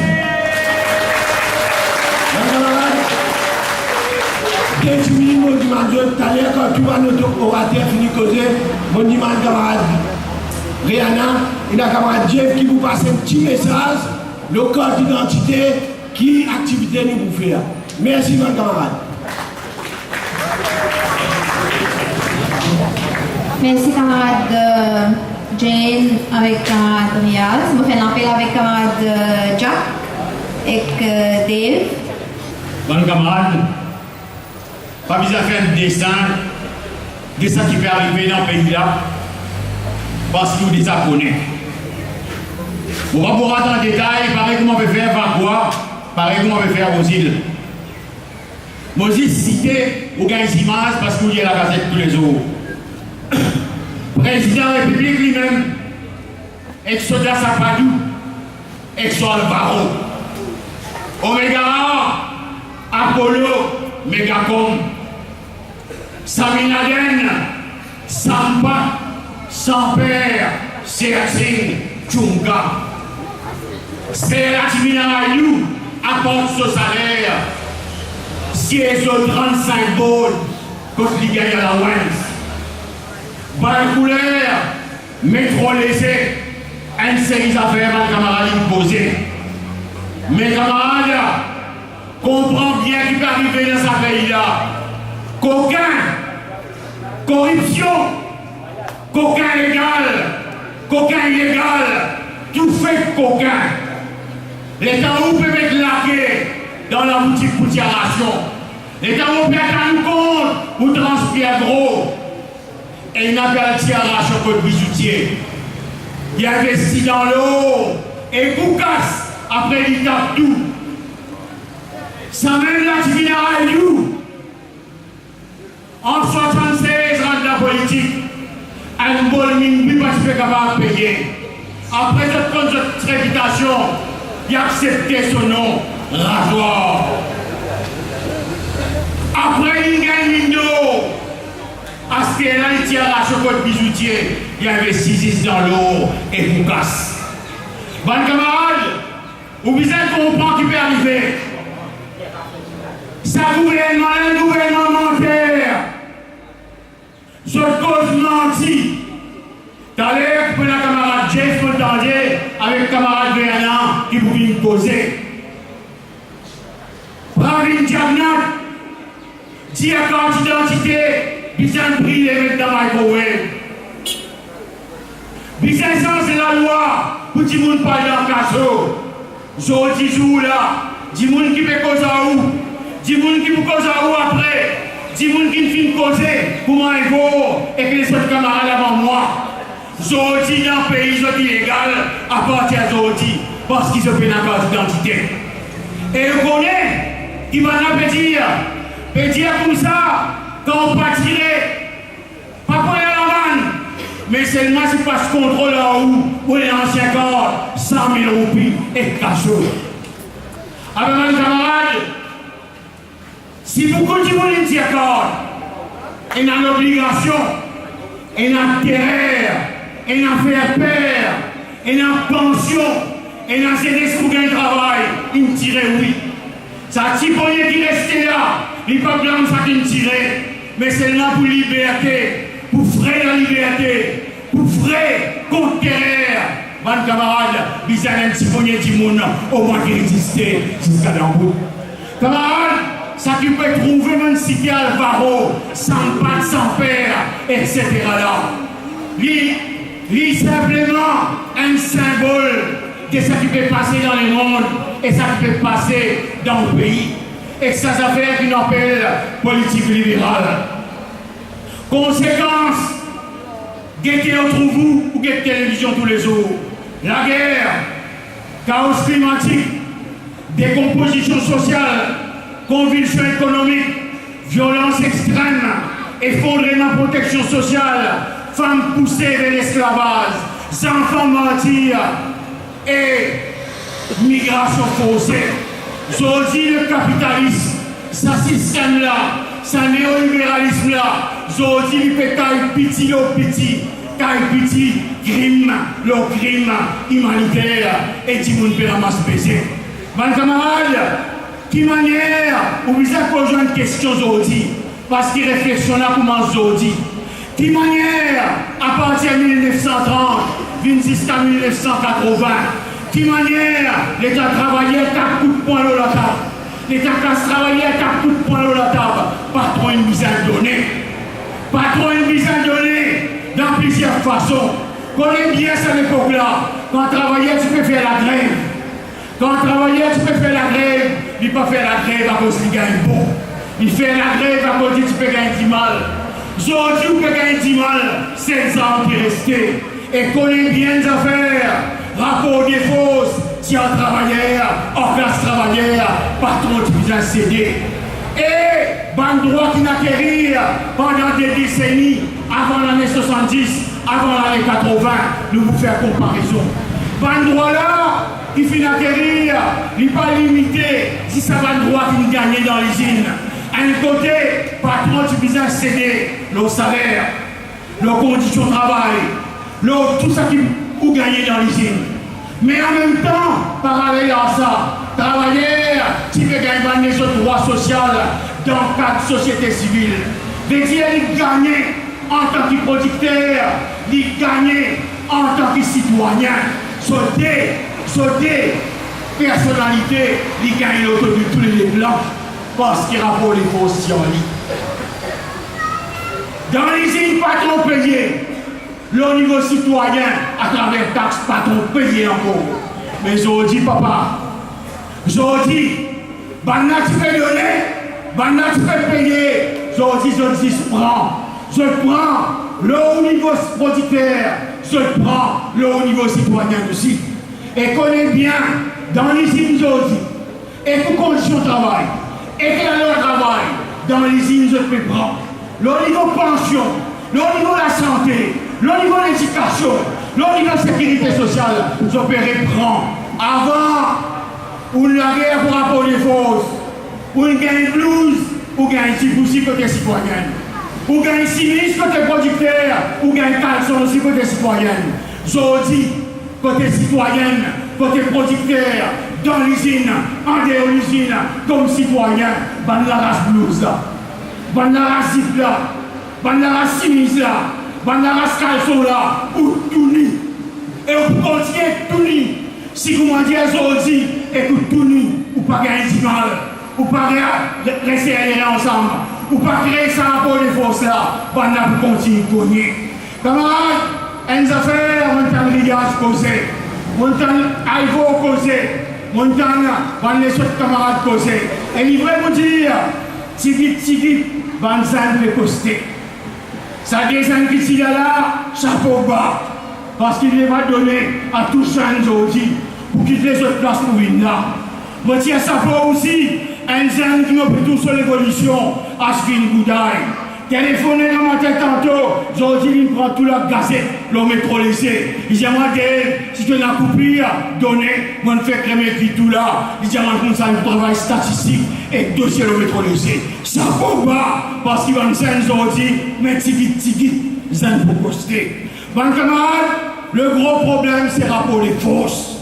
Quelques minutes, mon dimanche, tout à l'heure, quand tu vas notre orateur fini de causer, mon dimanche, camarade Rihanna, et la camarade Jeff qui vous passe un petit message, le code d'identité, qui activité nous vous faire. Merci, mon camarade. Merci, camarade Jane, avec camarade Riaz. Je fais l'appel avec camarade Jack et Dave. Bon camarade, pas besoin de faire un dessin de ce qui peut arriver dans le pays là, parce que nous déjà connaissons. On va pouvoir rentrer dans le détail, pareil comment on peut faire Vagoua, pareil comment on peut faire aux îles. Moses cité au gars images parce qu'il y a la gazette tous les jours. Président de la République lui-même, Exodia Sapadou, Exo Alvaro, Omega Apollo, Megacom, Saminaden, Sampa, Sampère, Serasing, Tchunga. Speratimina-Ayou apporte ce salaire. Siège de 35 balles contre l'Igaïa à la Wens. Bain couleur, métro laissé, une série d'affaires, mes camarades, posées. Mes camarades, comprends bien qu'il peut arriver dans ce pays-là. Qu'aucun, corruption, qu'aucun légal, qu'aucun illégal, tout fait qu'aucun. L'État où peut mettre laqué dans la boutique pour tiration. L'État où peut être compte pour transpirer gros. Et il n'a pas le tirage au code bijoutier. Il investit dans l'eau et Koukas, après il tape tout. Ça même là, tu viens à you. En 76 ans de la politique, un bon mine, pas capable de payer. Après cette contre réputation, il a accepté son nom, rasoir. Après, il gagne l'eau. À ce qu'il a tiré à chocolat bijoutier, il investit dans l'eau et vous casse. Bon camarade, vous avez comprendre qui peut arriver. Ça gouvernement, un gouvernement menteur. Je cause menti. D'ailleurs, pour la camarade Jeff Montandier avec le camarade Bernard qui vous vient causer. Prendre une diagnose, dire carte d'identité. Bizarre pris les mettre dans la microwave. Bizarre c'est la loi pour tout le monde parler dans le casso. Je dis jour là, dis monde qui peut causer à où, dis monde qui peut causer à où après, dis monde qui ne finit causer pour moi et que les autres camarades avant moi. Je dis dans le pays, je dis illégal à partir d'aujourd'hui parce qu'ils ont fait la carte d'identité. Et je connais, il m'en a peut dire comme ça. Quand on va tirer, pas pour la vanne, mais seulement si passe contrôle là où les anciens corps, 100 000 roupies et cachot. Alors, mes camarades, si vous continuez à dire corps, il y a l'obligation, il y a terreur, il y a faire peur, il y a pension, il y a cédé pour gagner travail, il tire oui. Ça petit bonnet qui restait là, il n'y a pas de ça qui tire. Mais seulement pour liberté, pour frais la liberté, pour frais contre terreur. Mes camarades, ils ont un petit bonnet du monde, au moins qui résistait jusqu'à dans le bout. Camarades, ça qui peut trouver même cité Alvaro, sans patte, sans père, etc. là. Lui simplement un symbole de ce qui peut passer dans le monde et ça qui peut passer dans le pays. Et ça s'affaire qu'on appelle politique libérale. Conséquence, guettez entre vous ou guettez télévision tous les jours. La guerre, chaos climatique, décomposition sociale, convulsion économique, violence extrême, effondrement de protection sociale, femmes poussées vers l'esclavage, enfants mentir et migration forcée. Aujourd'hui, le capitalisme, ce système-là, ce néolibéralisme-là, aujourd'hui, il peut tailler petit, crime, le crime humanitaire et tout le monde peut ramasser baiser. Mes camarades, qui manière, vous avez posé une question aujourd'hui, parce qu'il réflexion là commence aujourd'hui. Qui manière, à partir de 1930, jusqu'à 1980, qui manière, l'État travaillait 4 coups de poing dans la table. L'État travaillait 4 coups de poing dans la table. Pas trop une mise à donner. Pas trop une mise à donner dans plusieurs façons. Connais bien cette époque-là. Quand travaillait, tu peux faire la grève. Quand travaillait, tu peux faire la grève. Il ne peut pas faire la grève à cause qu'il gagne bon. Il fait la grève à cause que tu peux gagner 10 mal. Aujourd'hui, tu peux gagner 10 mal. 16 ans qui restent. Et connais bien les affaires. Rapport des fausses, si un travailleur, en classe travailleur, patron qui vous a cédé. Et, ban droit qui n'acquérir pendant des décennies, avant l'année 70, avant l'année 80, nous vous faisons comparaison. Ban droit là, qui finit d'acquérir, il n'est pas limité, si ça va droit qui nous gagne dans l'usine. À un côté, patron qui vous a cédé, le salaire, leurs conditions de travail, tout ça qui vous gagnez dans l'usine. Mais en même temps, parallèle à ça, travailleurs qui veut gagner des droits sociaux dans le cadre de société civile. C'est-à-dire, ils gagnent en tant que producteurs, ils gagnent en tant que citoyens. sauter, personnalité, il gagne l'auto de tous les blancs parce qu'il rapporte les fausses sur lui. Dans les îles, patron payé, le niveau citoyen, à travers taxes, patron payé encore. Mais je dis, papa, je dis, banna tu peux donner, banna tu peux payer, je dis, je prends le haut niveau producteur, je prends le haut niveau citoyen aussi. Et connais bien, dans les îles, je dis, et pour conditions de travail, et que la loi travail, dans les îles, je peux prendre. Le niveau pension, le niveau de la santé, le niveau de l'éducation, le niveau de sécurité sociale, je peux reprendre. Avant, on l'avait pour rapporter les fausses, on gagne 12, on gagne 6 côté citoyen, on gagne 6 côté producteur, on gagne 400 aussi côté citoyen. Je dis, côté citoyenne, côté producteur, dans l'usine, en dehors de l'usine, comme citoyen, ban la race blouse là. Ban la race zip là, ban la race simise là, ban la race caleçon là, ou tout nu. Et on continue tout nu. Si vous m'en dites aujourd'hui, écoute tout nu, ou pas gagner du mal, ou pas rester ensemble, ou pas créer ça pour les forces là, ban la pour continuer de cogner. Camarades, une affaire, on entend les gars causer, on entend Algo causer, on entend les autres camarades causer. Et il va vous dire, tigit, Banzan peut coster. Ça des gens qui sont là, chapeau bas. Parce qu'il va donner à tous les gens aujourd'hui pour quitter les autres places pour venir là. Je tiens ça pour aussi un jeune qui n'a pas tout sur l'évolution, Ashvin Goudaï. Téléphoné dans ma tête tantôt, aujourd'hui il prend tout la gazette, le métro laissé. Il dit à moi, si tu as une coupure, donnez, moi je fais crémer tout là. Il dit à moi, ça un travail statistique et dossier le métro laissé. Ça faut pas, parce qu'il va me faire aujourd'hui, mais tigit, zan pour poster. Bon camarade, le gros problème c'est rapport les fausses.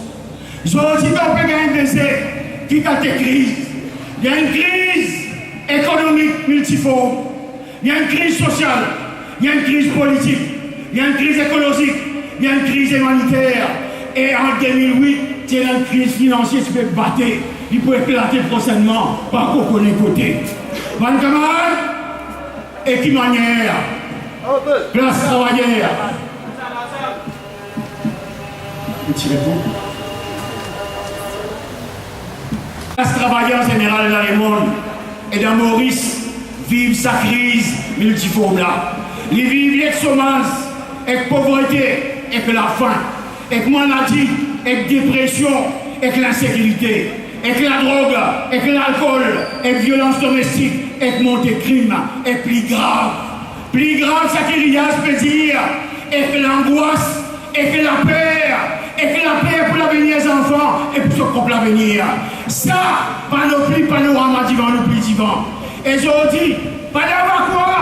Aujourd'hui, on peut gagner des qui a des crises. Il y a une crise économique multiforme. Il y a une crise sociale, il y a une crise politique, il y a une crise écologique, il y a une crise humanitaire. Et en 2008, il y a une crise financière qui peut battre. Il peut éclater prochainement par qu'on connaît côté. Bon camarades, et qui manière, classe travaillère. Classe travailleur en général dans le monde et dans Maurice. Vive sa crise multiforme là. Les vivent avec chômage, avec pauvreté, avec la faim, avec maladie, avec dépression, avec l'insécurité, avec la drogue, avec l'alcool, avec violence domestique, avec montée crime, et plus grave. Plus grave, ça qu'il y a, je peux dire, avec l'angoisse, avec la peur pour l'avenir des enfants et pour son propre avenir. Ça, panoplie, panorama divan, nous plus divan. Et je dis, pas d'avoir quoi?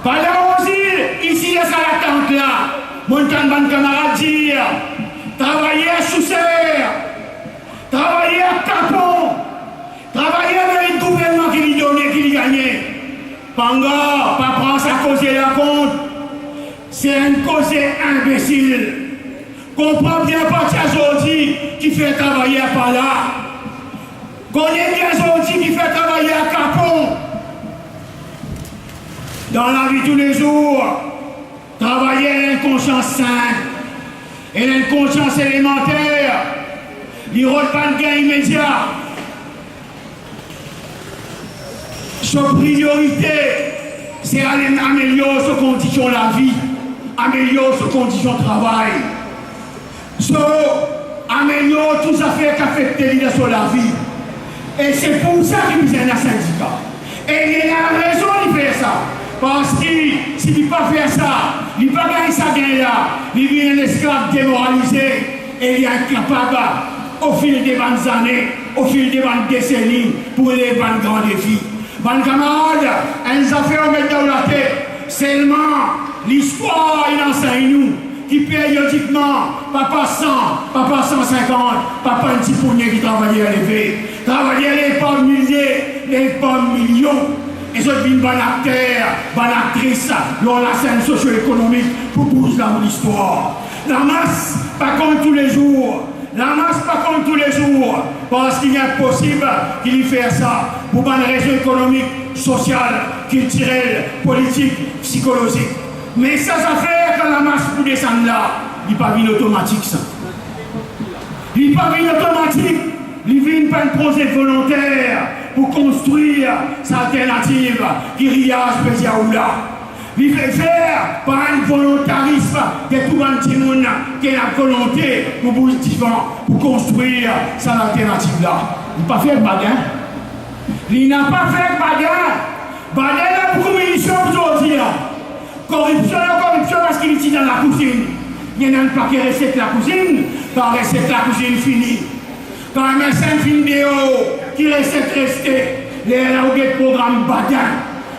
Pas d'avoir aux îles, ici, il y a ça la tente là. Mon camarade dire, travailler à Chausseur, travailler à Capon, travailler avec le gouvernement qui lui donnait, qui lui gagnait. Panga, pas prendre sa cause la compte. C'est une cause imbécile. Comprends bien pas aujourd'hui qui fait travailler par là. Connais bien aujourd'hui qui fait travailler à Capon. Dans la vie tous les jours, travailler à une conscience saine et une conscience élémentaire. Il ne rôle pas de gain immédiat. Sa priorité, c'est améliorer ses conditions de la vie, améliorer ses conditions de travail. Améliorer toutes les affaires qui affectent sur la vie. Et c'est pour ça qu'il y a un syndicat. Et il a raison de faire ça. Parce que s'il ne peut pas faire ça, il ne peut pas gagner sa gain là. Il devient un esclave démoralisé et il est incapable, au fil des bonnes années, au fil des bonnes décennies, pour les bonnes grands défis. Bonnes camarades, elles ont fait mettre dans la tête. Seulement, l'histoire, il enseigne nous. Qui périodiquement, papa 100, papa 150, papa un petit poignet qui travaillait à l'élever. Travaillait les pommes milliers, les pommes millions. et je suis un acteur, une actrice dans la scène socio-économique pour bouger dans l'histoire. La masse, pas comme tous les jours. La masse, pas comme tous les jours. Parce qu'il est impossible qu'il y fasse ça pour une raison économique, sociale, culturelle, politique, psychologique. Mais ça fait que la masse pour descendre là, il n'est pas une automatique ça. Il n'est pas une automatique. Il vient pas un projet volontaire pour construire sa alternative qui riage Béziaoula. Il fait faire par un volontarisme de tout un petit monde qui a la volonté pour bouger pour construire sa alternative là. Il n'a pas fait bagarre. Il n'a pas fait bagarre. Bagarre là pour communication aujourd'hui. Corruption parce qu'il est dans la cuisine. Il y a un paquet de recettes de la cuisine, quand la recette de la cuisine finie. Quand un médecin vidéo qui recette rester, les de programme badin.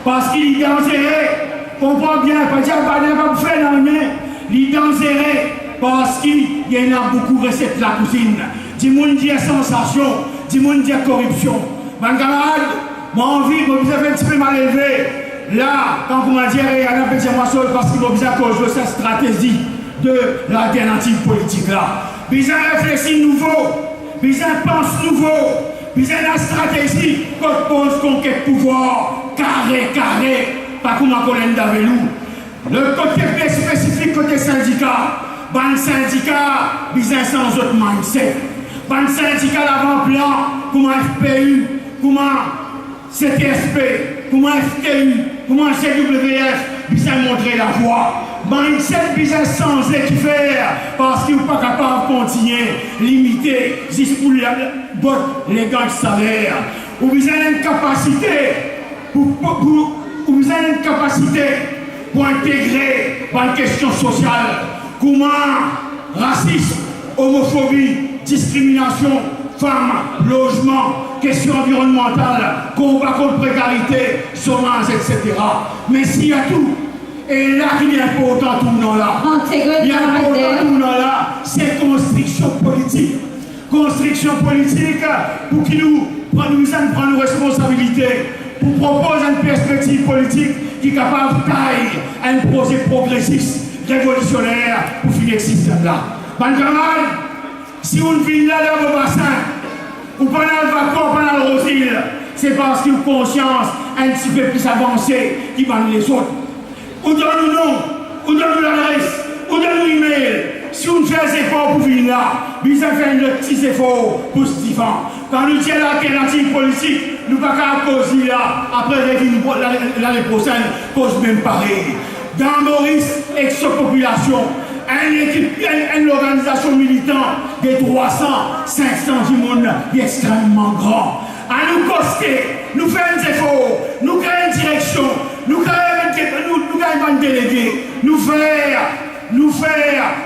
Parce qu'il est dangereux. Comprends bien, pas dire badin va vous faire dans le main. Il est dangereux parce qu'il y en a beaucoup de recettes de la cuisine. Du monde dit sensation, du monde dit corruption. Mon camarade, moi envie, vous avez un petit peu mal élevé. Là, quand vous m'avez dit, il y a un petit moisson parce qu'il faut bien cause de cette stratégie de l'alternative politique là. Ils ont réfléchi nouveau, ils ont pensé nouveau, ils ont la stratégie qu'on pose conquête pouvoir, carré, pas comme un collègue d'Avelou. Le côté spécifique, côté syndicat, ban syndicat, ils ont sans autre mindset. Ban syndicat l'avant-plan, comme un FPU, comme un CTSP, comme un FTU, comme un CWF, ils ont montré la voie. Mindset business sans qui faire parce qu'il n'est pas capable de continuer, limiter, juste pour les gars de salaire. Ou vous avez une capacité pour intégrer une question sociale. Comment racisme, homophobie, discrimination, femmes, logement, question environnementale, combat contre précarité, chômage, etc. Mais s'il y a tout, et là, il y a important tout le monde là. Il y a important tout le monde là, c'est construction politique. Construction politique pour qu'ils nous prennent nos responsabilités, pour proposer une perspective politique qui est capable de tailler un projet progressiste, révolutionnaire pour finir le système là. Ban camarade, si on vit là dans vos bassins, ou pendant le vacances, pendant le rosil, c'est parce qu'ils ont conscience un petit peu plus avancée qui van les autres. Ou donne-nous nom, ou donne-nous l'adresse, ou donne-nous l'email. Si on fait des efforts pour venir là, nous avons fait un petit effort positif. Quand nous disons l'alternative politique, nous ne pouvons pas causer là, après l'année prochaine, cause même pareil. Dans Maurice, ex-population, une organisation militante de 300, 500 du monde extrêmement grand. À nous coster, nous faire des efforts, nous créer une direction, nous créer un délégué, nous faire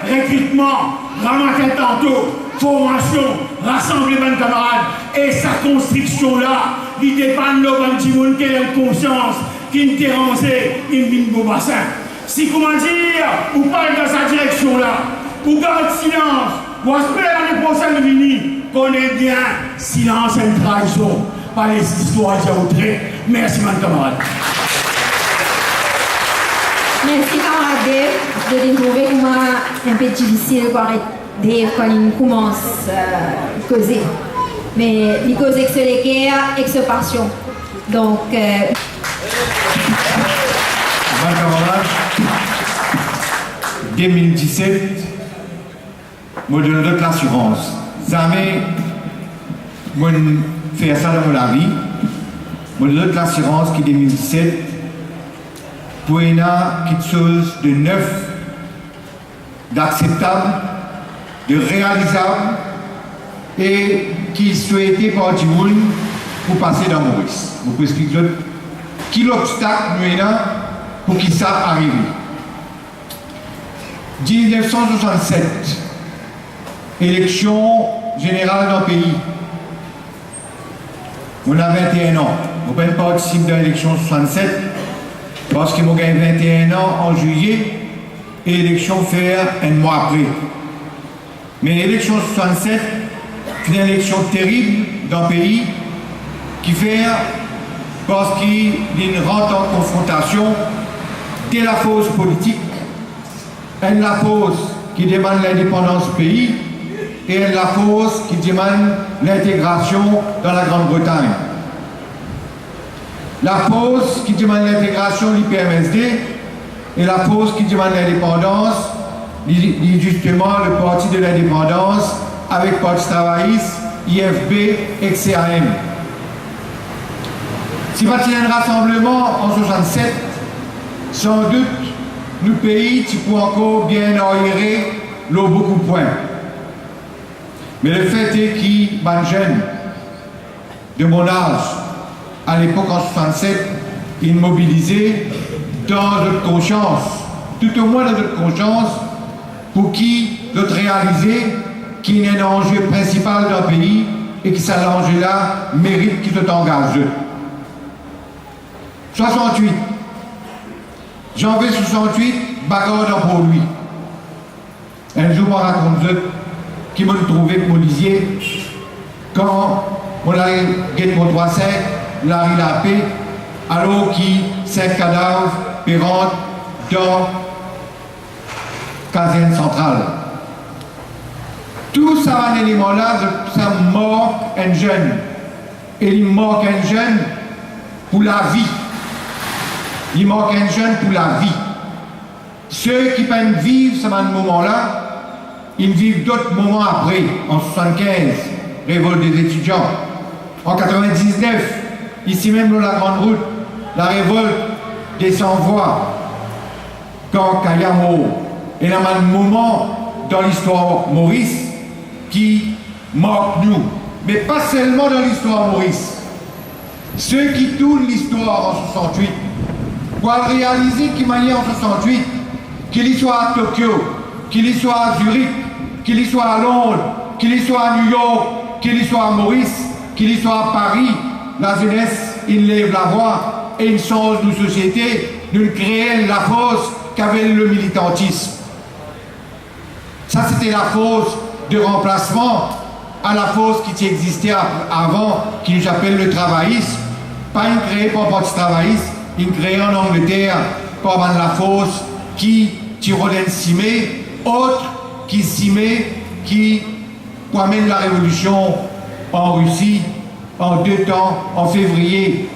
recrutement, ramasser tantôt, formation, rassemblement de camarades, et sa construction là, il dépend de l'organe du monde qui a une conscience, qui est dérangé, qui est un bassin. Si, comment dire, vous parlez dans sa direction là, vous gardez silence, vous espérez l'année prochaine venir, connaissez bien, silence et une trahison, par les histoires d'Yaoutré. Merci, mon camarade. Merci, camarade. Je découvrir comment un peu difficile quand il commence à causer. Mais il cause avec ce guerre, avec ce passion. Donc, Mon camarade, 2017, moi je donne l'assurance. Jamais, moi faire ça dans ma vie. Moi je donne l'assurance qui 2017, pour y a quelque chose de neuf, d'acceptable, de réalisable et qui souhaitait par du monde pour passer dans Maurice. Je vous explique qui l'obstacle nous a pour qu'il ça arrive. 1967, élection générale dans le pays. On a 21 ans. On ne peut pas participer dans l'élection 67 parce que moi j'ai 21 ans en juillet et l'élection faire un mois après. Mais l'élection 67, c'est une élection terrible dans le pays qui fait parce qu'il y a une rentre en confrontation de la force politique, et la force qui demande l'indépendance du pays, et la force qui demande l'intégration dans la Grande-Bretagne. La force qui demande l'intégration de l'IPMSD et la force qui demande l'indépendance, justement le Parti de l'indépendance avec Parti travailliste, IFB et CAM. Si vous avez un rassemblement en 67, sans doute, nous pays, tu peux encore bien arriérer l'eau beaucoup de points. Mais le fait est qu'il y a des jeunes de mon âge, à l'époque en 67, ils mobilisaient dans notre conscience, tout au moins dans notre conscience, pour qui notre réaliser qu'il y a un enjeu principal dans le pays et que cet enjeu-là mérite qu'il se engage. 68. Janvier 68, bagarre dans pour lui. Un jour, on raconte qui m'a trouvé pour lisier quand on a guetté mon 3-5, Larry Lapé, alors qui 5 cadavres pérantes dans caserne centrale. Tout ça, un élément-là, ça manque un jeune. Et il manque un jeune pour la vie. Il manque un jeune pour la vie. Ceux qui peuvent vivre ce moment-là, ils vivent d'autres moments après, en 75, révolte des étudiants. En 99, ici même dans la Grande Route, la révolte des sans-voix, quand Kayamo est un moment dans l'histoire Maurice qui marque nous, mais pas seulement dans l'histoire Maurice. Ceux qui tournent l'histoire en 68 doivent réaliser qu'il m'a en 68, qu'il y soit à Tokyo, qu'il y soit à Zurich, qu'il y soit à Londres, qu'il y soit à New York, qu'il y soit à Maurice, qu'il y soit à Paris, la jeunesse, il lève la voix et il change nos sociétés, nous créons la force qu'avait le militantisme. Ça, c'était la force de remplacement à la force qui existait avant, qui nous appelle le travaillisme. Pas une créée par le Parti travailliste, une créée en Angleterre par la force qui Tiroden Simé, autre qui Simé, qui amène la révolution en Russie en 2 temps, en février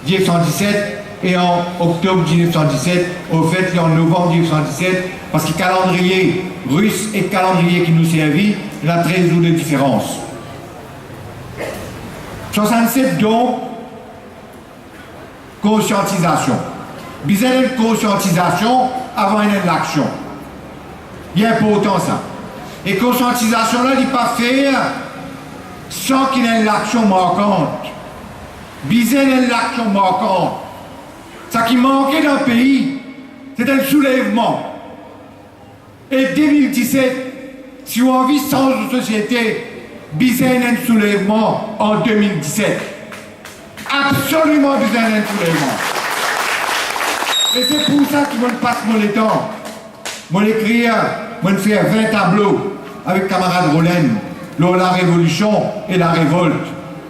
1917 et en octobre 1917, au fait en novembre 1917, parce que le calendrier russe et le calendrier qui nous servit, il y a 13 jours de différence. 67 donc, conscientisation. Bizarre une conscientisation avant une l'action. Il est important ça. Et conscientisation là, il ne peut pas faire sans qu'il y ait une action marquante. Bizarre une action marquante. Ce qui manquait dans le pays, c'est un soulèvement. Et 2017, si on a envie de changer de société, bizarre un soulèvement en 2017. Absolument bizarre un soulèvement. Et c'est pour ça que je passe mon temps. Je écris, je fais 20 tableaux avec camarade Rollin, la révolution et la révolte,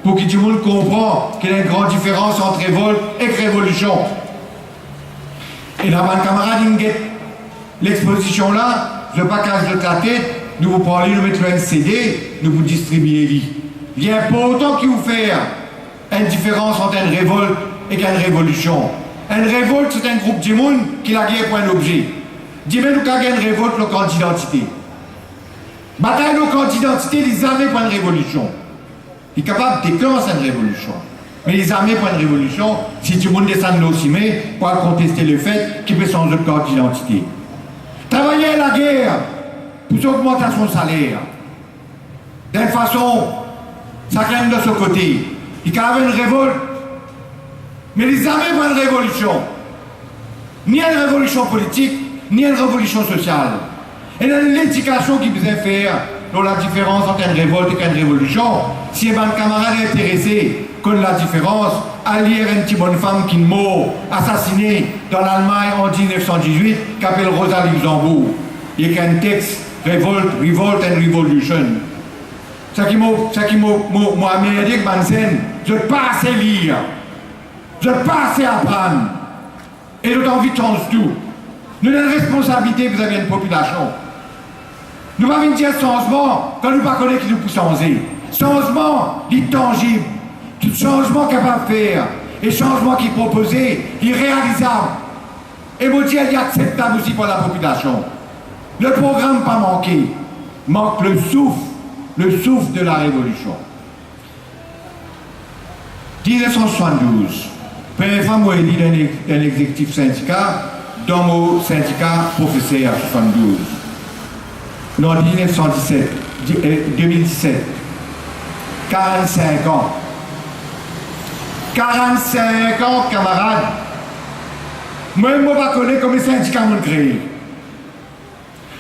pour que tout le monde comprenne qu'il y a une grande différence entre révolte et révolution. Et là, mon camarade Inget, l'exposition là, je ne veux pas cacher de la tête, nous vous parlez, nous mettons un CD, nous vous distribuez. Il est important qu'il vous fasse une différence entre une révolte et une révolution. Une révolte, c'est un groupe de monde qui a guerre pour un objet. Dis-moi, nous avons une révolte, le camp d'identité. Bataille le camp d'identité, les armées pour une révolution. Il est capable de déclencher une révolution. Mais les armées pour une révolution, si tout le monde descend de l'Ocimé, pour contester le fait qu'il peut changer de camp d'identité. Travailler à la guerre pour augmenter son salaire. D'une façon, ça craint de ce côté. Il y a une révolte. Mais les armées pour une révolution. Ni une révolution politique, ni une révolution sociale. Et dans l'indication qu'ils devaient faire dans la différence entre une révolte et une révolution, si un camarade est intéressé contre la différence, à lire une petite bonne femme qui est morte, assassinée dans l'Allemagne en 1918, qui s'appelle Rosa Luxembourg. Il y a un texte, Revolt and Revolution. Ce qui m'a amené à dire que je ne peux pas assez lire. Vous n'avez pas assez à apprendre. Et nous avons envie de changer tout. Nous avons une responsabilité vis-à-vis de la population. Nous avons dire changement quand nous ne connaissons pas qui nous peut changer. Changement, il est tangible. Tout changement capable de faire. Et changement qui est proposé, il est réalisable. Et vous dire, il est acceptable aussi pour la population. Le programme pas manqué. Manque le souffle de la révolution. 1972, première fois moi élu dans l'exécutif syndicat, dans mon syndicat professeur 72. En 2017, 45 ans. 45 ans, camarades. Moi, je ne sais pas comment les syndicats ont créé.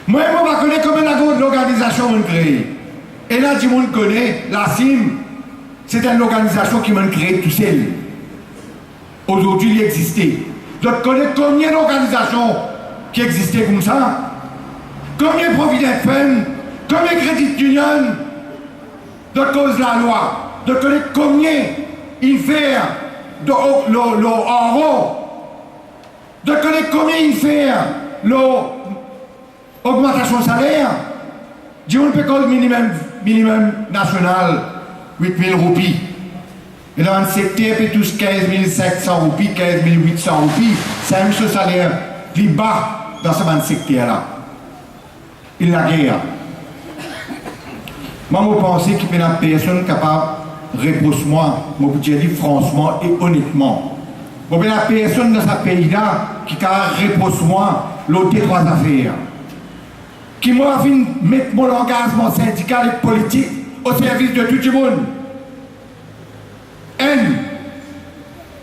Moi, je ne sais pas comment l'organisation a créé. Et là, tout le monde connaît, la CIM, c'est une organisation qui m'a créé tout seul. Aujourd'hui, il existait. Donc, connaissez combien d'organisations qui existaient comme ça? Combien de Provident Fund? Combien de Credit Union? De cause de la loi. Donc, connaissez combien il fait de l'euro? De connaître combien il fait l'augmentation de salaire? Dis-on peut cause minimum national, 8 000 roupies. Et dans le secteur, puis tous 15 700 roupies, 15 800 roupies, c'est un seul salaire plus bas dans ce secteur-là. Il la guerre. Moi, je pense qu'il y a une personne capable de répondre, je peux dire franchement et honnêtement. Il y a une personne dans ce pays-là qui a répondre l'autre trois affaires. Qui m'a fait mettre mon engagement syndical et politique au service de tout le monde.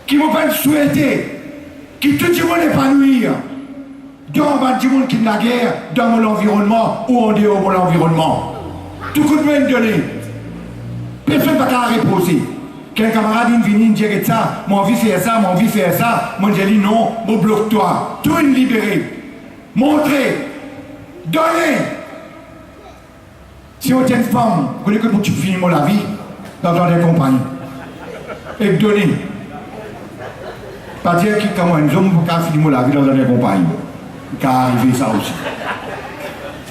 Qui m'a fait souhaiter que tout le monde épanouir dans le monde qui est la guerre, dans mon environnement ou en dehors de mon environnement. Tout le monde donné. Personne ne peut pas reposer. Qu'un camarade vient dire ça, moi envie de faire ça, moi envie de faire ça, moi je dis non, moi bloque-toi. Tout est libéré. Montrez. Donnez. Si on tient une femme, vous connaissez que tu finis la vie dans une compagnie. Et donnez. Pas dire que comme un homme peut finir la vie dans une compagnie. Car arriver ça aussi.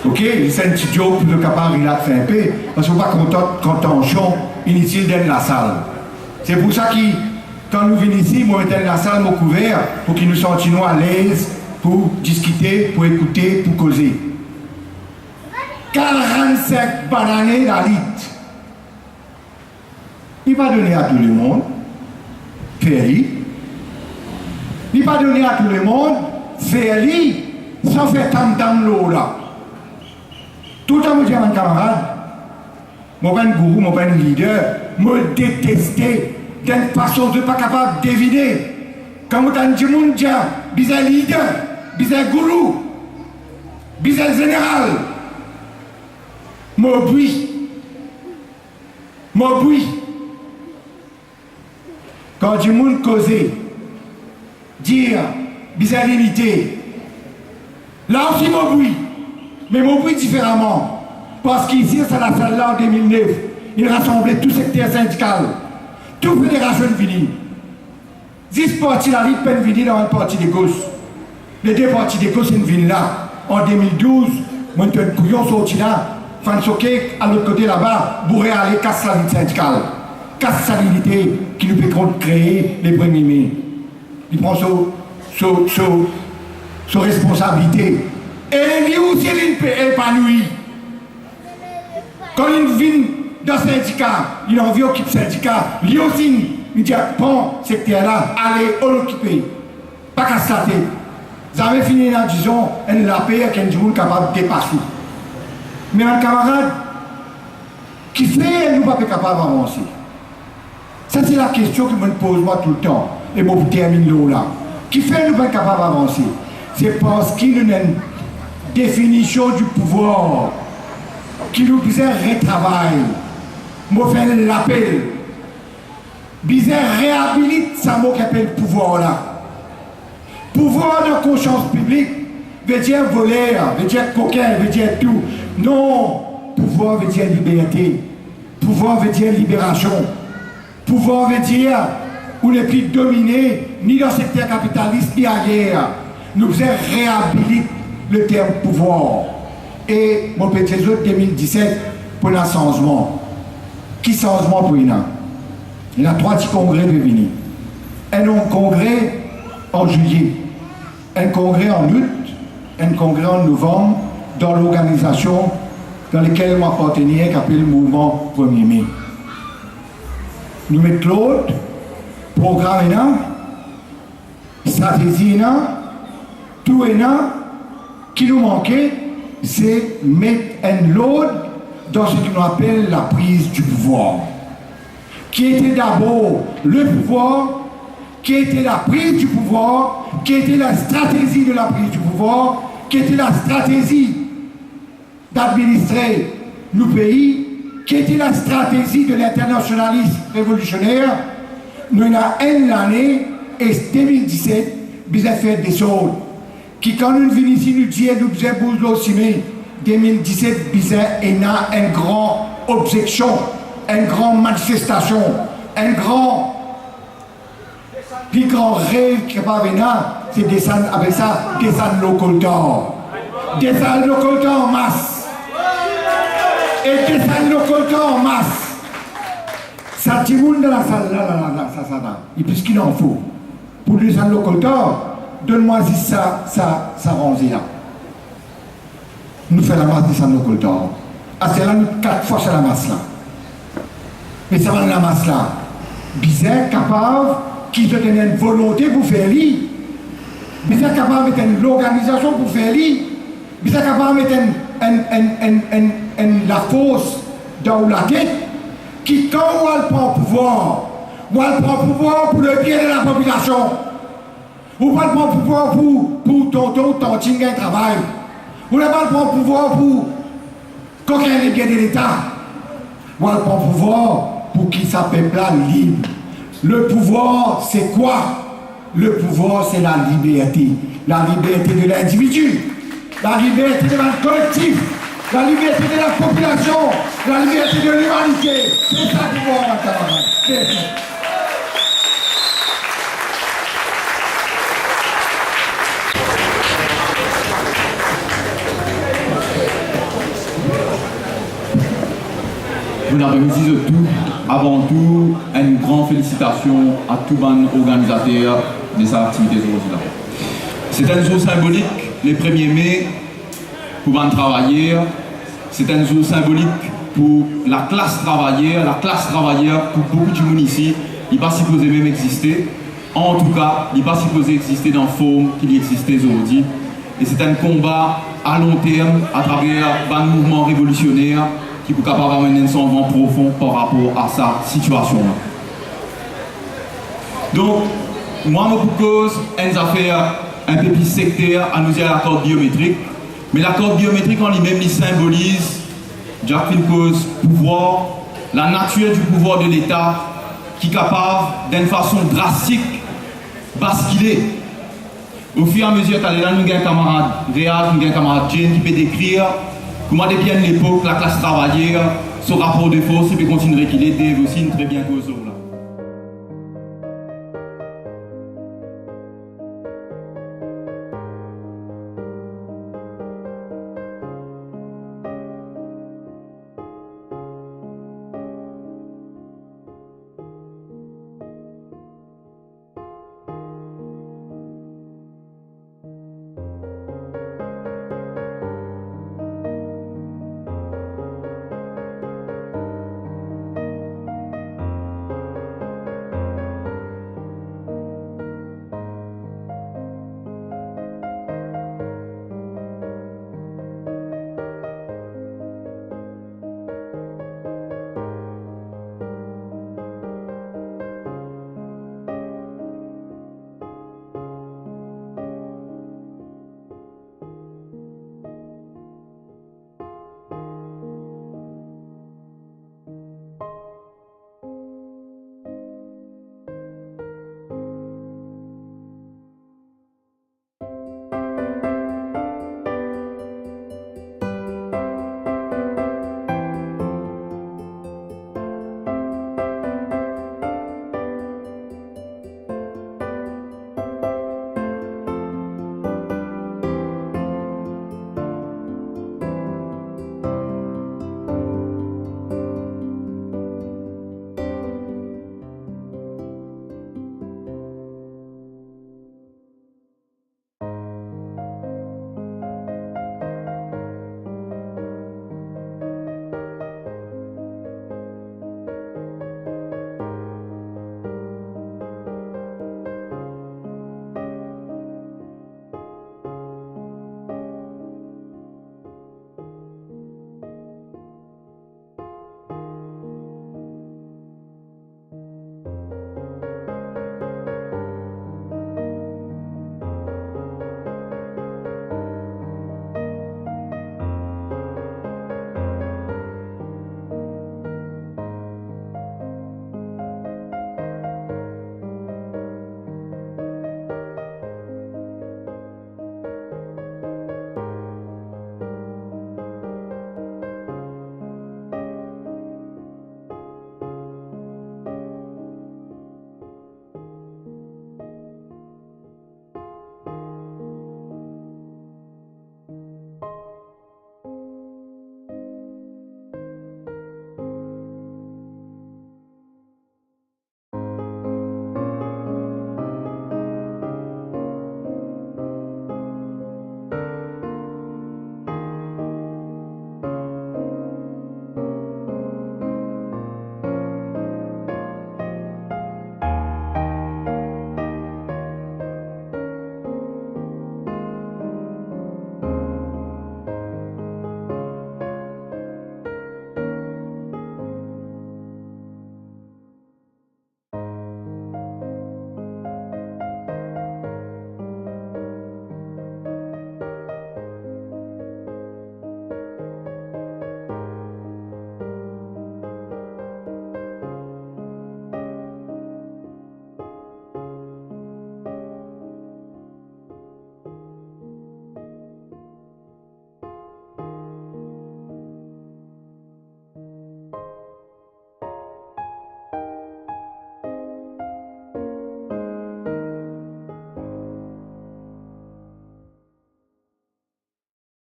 Ok, c'est un petit joke pour le capable de faire un peu, parce qu'on ne pas contention inutile dans la salle. C'est pour ça que quand nous venons ici, moi j'étais dans la salle, mon couvert, pour qu'ils nous sentions à l'aise, pour discuter, pour écouter, pour causer. 45 bananes la litre. Il va donner à tout le monde. Faire-y. Il va donner à tout le monde. Faire-y. Sans faire tam-tam l'eau là. Tout le temps, je dis à mon camarade, mon gourou, mon leader, me détester d'une façon de ne pas capable de deviner. Quand on dit mon dia, bizarre leader, bizarre gourou, bizarre général, m'oublie. Quand du monde causé, dire bizarreté, là aussi m'oublie, mais m'oublie différemment. Parce qu'ici, c'est la salle là en 2009, il rassemblait tout secteur syndical, toute fédération de Vini. 10 partis la ligue peine Vini dans un parti de gauche. Les deux partis de gauche, c'est une ville là. En 2012, moi, je suis un couillon sorti là. Fansoké, à l'autre côté là-bas, bourré aller casse la ligne syndicale. Casse sa unité qui nous peut créer les 1er mai. Il prend sa responsabilité. Et lui aussi, il peut épanouir. Quand il vient dans le syndicat, il a envie d'occuper le syndicat, lui aussi, il dit, bon, secteur-là, allez, on l'occuper. Pas qu'à se tête. Vous avez fini dans, disons, une la paix qu'un monde capable de dépasser. Mais un camarade, qui fait, nous pas capable d'avancer. Ça, c'est la question que je me pose moi tout le temps. Et moi, je termine là. Qui fait, nous pas capable d'avancer? C'est parce qu'il y a une définition du pouvoir qui nous bizarre retravaille. Moi, je fais l'appel. Bizarre réhabilite ça, moi, qui appelle le pouvoir là. Pouvoir de conscience publique veut dire voleur, veut dire coquin, veut dire tout. Non, pouvoir veut dire liberté. Pouvoir veut dire libération. Pouvoir veut dire ou les plus dominés, ni dans le secteur capitaliste, ni ailleurs. Nous faisons réhabiliter le terme pouvoir. Et mon petit Jésus 2017 pour le changement. Qui changement pour il y a 3 petits congrès de venir. Un congrès en juillet, un congrès en août, un congrès en novembre dans l'organisation dans laquelle m'appartenais qui s'appelle le mouvement 1er mai. Nous mettons l'autre, programme stratégie, tout qui nous manquait, c'est mettre un lot dans ce qu'on appelle la prise du pouvoir. Qui était d'abord le pouvoir, qui était la prise du pouvoir, qui était la stratégie de la prise du pouvoir, qui était la stratégie d'administrer nos pays, qui était la stratégie de l'internationalisme révolutionnaire. Nous avons une année, et 2017, nous avons fait des choses. Qui, quand nous venons ici, nous disons, nous avons bougé aussi, 2017, nous avons une grande objection, une grande manifestation, un grand, plus grand rêve qui va venir, c'est descendre avec ça, descendre local d'or. Descendre local d'or en masse. Et descendre local d'or en masse. Ça, tout le monde dans la salle, là. Et puis ce qu'il en faut. Pour descendre local d'or, donne-moi si ça range là. Nous faisons la masse descendre local d'or. Ah, c'est là, nous 4 fois sur la masse là. Mais ça va dans la masse là. Bizarre, capable, qui te donne une volonté pour faire lui. Bizarre, capable de mettre une organisation pour faire lui. Bizarre, capable de mettre la force dans la tête. Qui, quand on prend pouvoir, on prend pouvoir pour le bien de la population. On prend pouvoir pour tonton, tantine qui travail. On prend pouvoir pour qu'aucun les biens de l'État. On prend pouvoir pour qu'il s'appelle libre. Le pouvoir, c'est quoi? Le pouvoir, c'est la liberté. La liberté de l'individu, la liberté de la collectif, la liberté de la population, la liberté de l'humanité. C'est ça le pouvoir, ma camarade. C'est ça. Bon après-midi de tout. Avant tout, une grande félicitation à tous les organisateurs de cette activité aujourd'hui. C'est un jour symbolique, le 1er mai, pour les travailleurs. C'est un jour symbolique pour la classe travailleur pour beaucoup de monde ici. Il n'est pas supposé même exister. En tout cas, il n'est pas supposé exister dans la forme qu'il existait aujourd'hui. Et c'est un combat à long terme à travers un mouvement révolutionnaire qui peut capable d'amener un changement profond par rapport à sa situation. Donc, moi, je propose une affaire un peu plus sectaire à nous dire l'accord biométrique. Mais l'accord biométrique en lui-même, il symbolise déjà une cause pouvoir, la nature du pouvoir de l'État qui est capable d'une façon drastique basculer. Au fur et à mesure qu'elle est là, nous avons un camarade Réal, nous avons un camarade Jane qui peut décrire comment depuis l'époque, la classe travaillère, ce rapport de force, et puis continuer qu'il est aussi une très bien cause là.